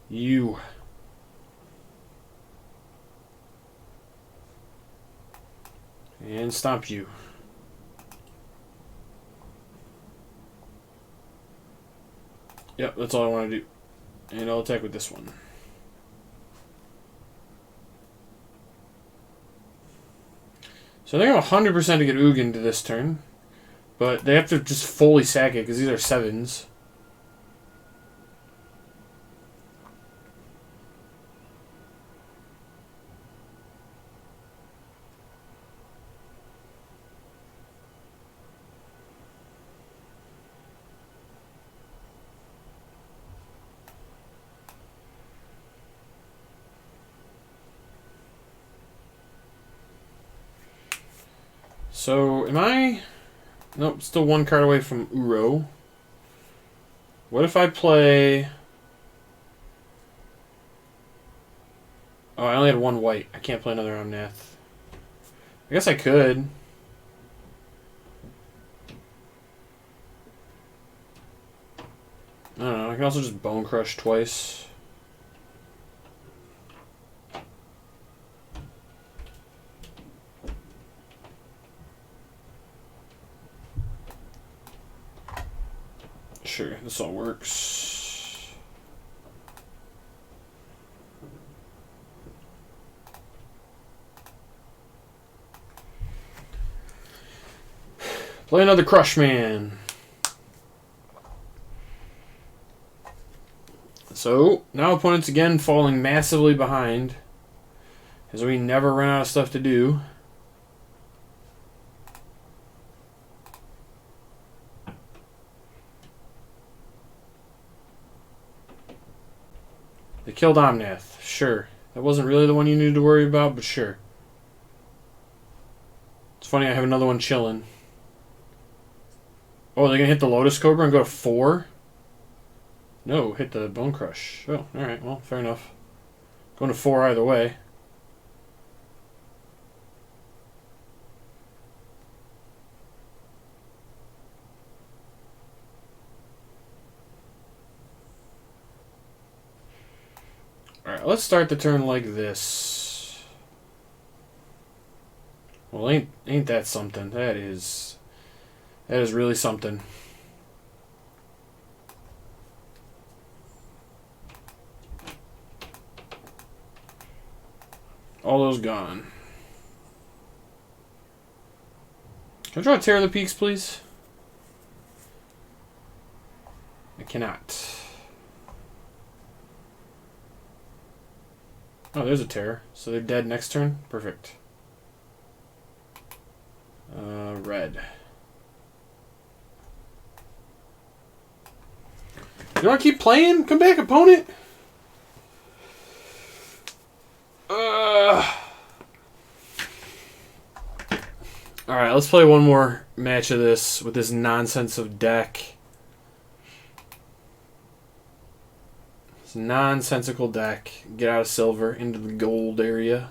You. And stomp you. Yep, that's all I want to do. And I'll attack with this one. So they're 100% to get Ugin to this turn. But they have to just fully sack it because these are 7s. So, am I... Nope, still 1 card away from Uro. What if I play... Oh, I only had 1 white. I can't play another Omnath. I guess I could. I don't know. I can also just Bone Crush twice. Sure, this all works. Play another Crush Man. So, now opponents again falling massively behind, as we never run out of stuff to do. They killed Omnath. Sure. That wasn't really the one you needed to worry about, but sure. It's funny, I have another one chilling. Oh, they're going to hit the Lotus Cobra and go to 4? No, hit the Bone Crush. Oh, alright, well, fair enough. Going to 4 either way. Alright, let's start the turn like this. Well, ain't that something? That is really something. All those gone. Can I draw a Tear of the Peaks, please? I cannot. Oh, there's a Tear. So they're dead next turn? Perfect. Red. You want to keep playing? Come back, opponent! Alright, let's play one more match of this with this nonsense of deck. This nonsensical deck. Get out of silver into the gold area.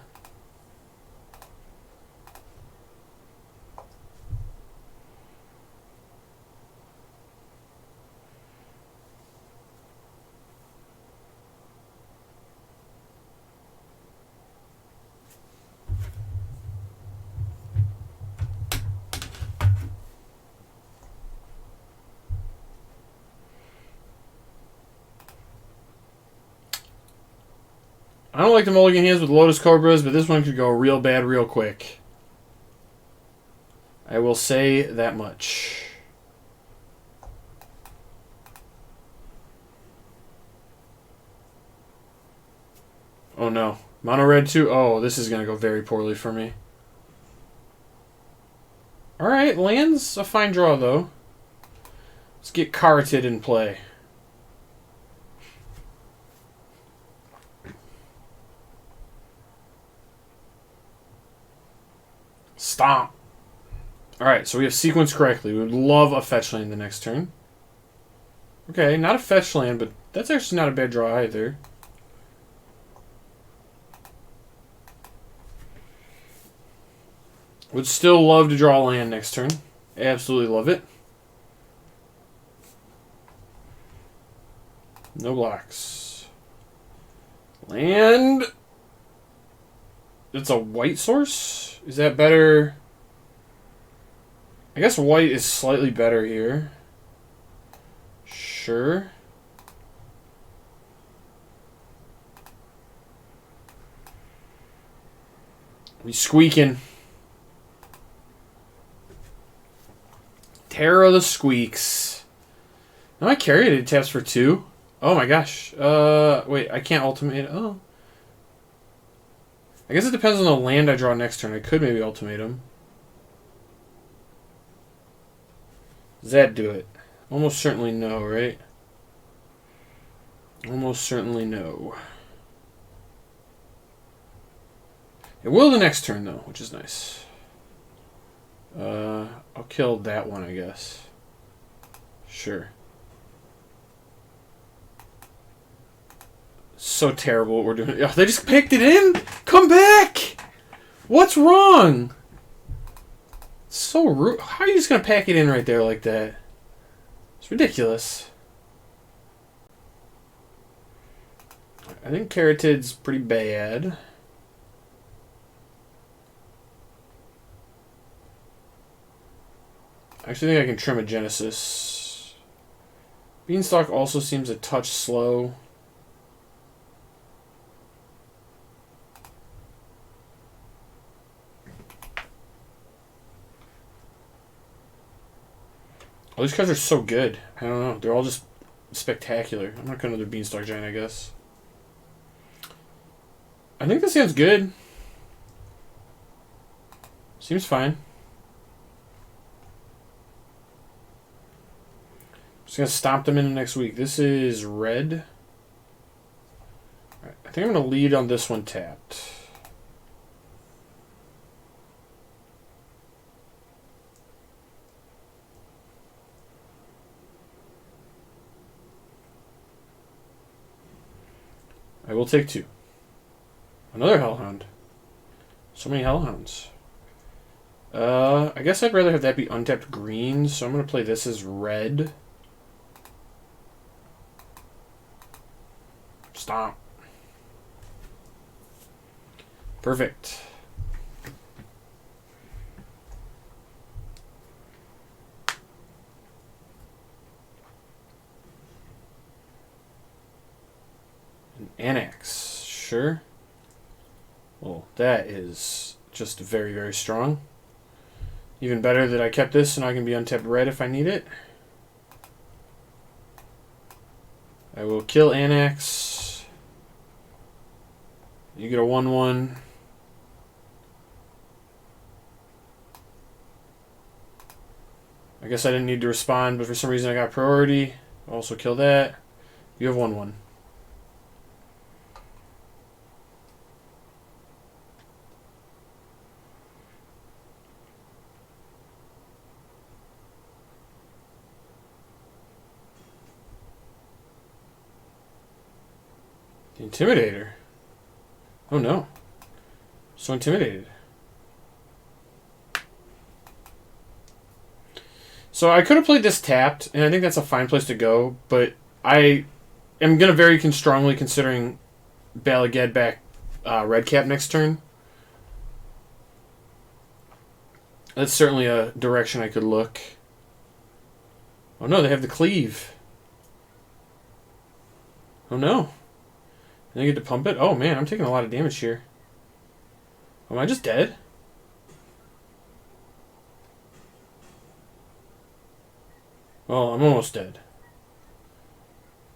I don't like the mulligan hands with Lotus Cobras, but this one could go real bad real quick. I will say that much. Oh no. Mono red too? Oh, this is going to go very poorly for me. Alright, land's a fine draw though. Let's get Carotid in play. Stomp. Alright, so we have sequenced correctly. We would love a fetch land the next turn. Okay, not a fetch land, but that's actually not a bad draw either. Would still love to draw land next turn. Absolutely love it. No blocks. Land. It's a white source? Is that better? I guess white is slightly better here. Sure. We squeaking. Terror of the Squeaks. Now I carry it. It taps for 2. Oh my gosh. Wait, I can't ultimate. Oh. I guess it depends on the land I draw next turn. I could maybe ultimate him. Does that do it? Almost certainly no, right? Almost certainly no. It will the next turn, though, which is nice. I'll kill that one, I guess. Sure. So terrible what we're doing. Oh, they just picked it in? Come back! What's wrong? So rude. How are you just going to pack it in right there like that? It's ridiculous. I think Caratid's pretty bad. I actually think I can trim a Genesis. Beanstalk also seems a touch slow. All these cards are so good. I don't know. They're all just spectacular. I'm not going to another Beanstalk Giant, I guess. I think this hand's good. Seems fine. Just going to stomp them in next week. This is red. Right. I think I'm going to lead on this one tapped. I will take 2. Another Hellhound. So many Hellhounds. I guess I'd rather have that be untapped green, so I'm going to play this as red. Stomp. Perfect. An Annex. Sure. Well, that is just very, very strong. Even better that I kept this and I can be untapped red if I need it. I will kill Annex. You get a 1/1. I guess I didn't need to respond, but for some reason I got priority. I'll also kill that. You have 1/1. The Intimidator. Oh no. So intimidated. So I could have played this tapped, and I think that's a fine place to go, but I am going to very strongly considering Balaged back red cap next turn. That's certainly a direction I could look. Oh no, they have the cleave. Oh no. And I get to pump it? Oh man, I'm taking a lot of damage here. Am I just dead? Well, I'm almost dead.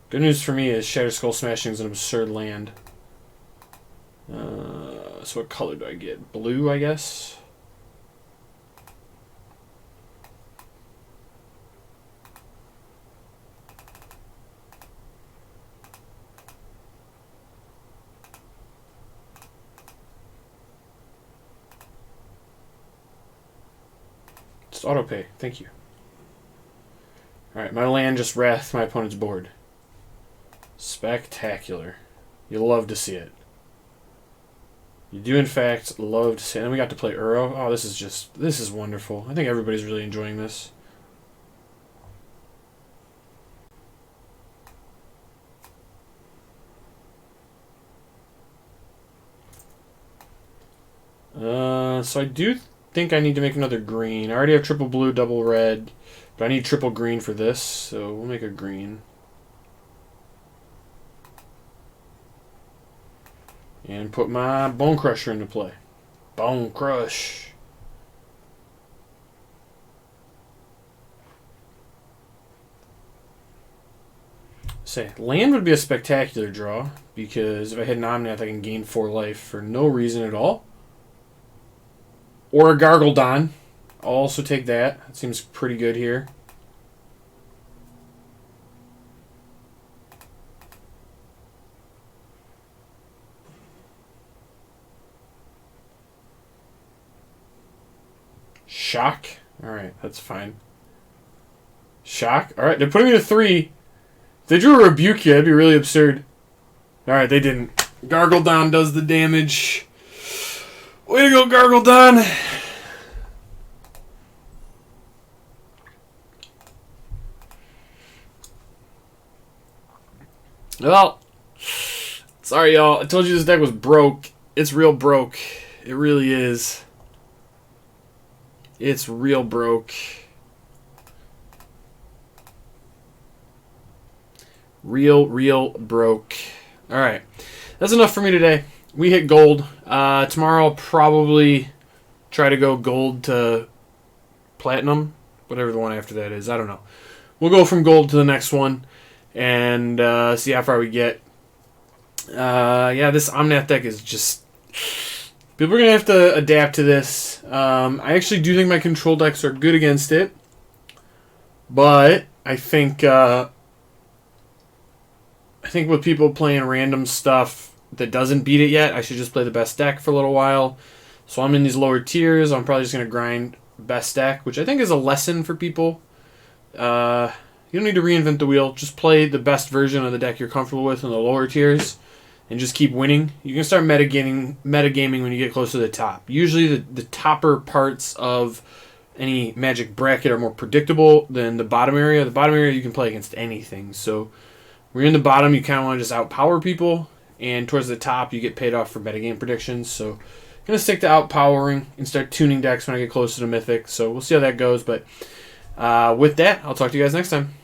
Good news for me is Shatter Skull Smashing is an absurd land. So what color do I get? Blue, I guess? Just auto pay. Thank you. Alright, my land just wrathed my opponent's board. Spectacular. You love to see it. You do, in fact, love to see it. And we got to play Uro. Oh, this is wonderful. I think everybody's really enjoying this. So I do think I need to make another green. I already have triple blue, double red. But I need triple green for this, so we'll make a green. And put my Bone Crusher into play. Bone Crush. Say, land would be a spectacular draw, because if I hit an Omnath, I can gain 4 life for no reason at all. Or a Gargledon. I'll also take that. That seems pretty good here. Shock. Alright, that's fine. Shock. Alright, they're putting me to 3. If they drew a Rebuke here, that'd be really absurd. Alright, they didn't. Gargledon does the damage. Way to go, Gargledon! Well, sorry y'all. I told you this deck was broke. It's real broke. It really is. It's real broke. Real broke. Alright. That's enough for me today. We hit gold. Tomorrow I'll probably try to go gold to platinum. Whatever the one after that is. I don't know. We'll go from gold to the next one. And see how far we get. Yeah, this Omnath deck is just... People are going to have to adapt to this. I actually do think my control decks are good against it. But I think with people playing random stuff that doesn't beat it yet, I should just play the best deck for a little while. So I'm in these lower tiers. I'm probably just going to grind best deck, which I think is a lesson for people. You don't need to reinvent the wheel. Just play the best version of the deck you're comfortable with in the lower tiers and just keep winning. You can start metagaming when you get close to the top. Usually the topper parts of any Magic bracket are more predictable than the bottom area. The bottom area you can play against anything. So when you're in the bottom, you kind of want to just outpower people. And towards the top, you get paid off for metagame predictions. So I'm going to stick to outpowering and start tuning decks when I get closer to Mythic. So we'll see how that goes. But with that, I'll talk to you guys next time.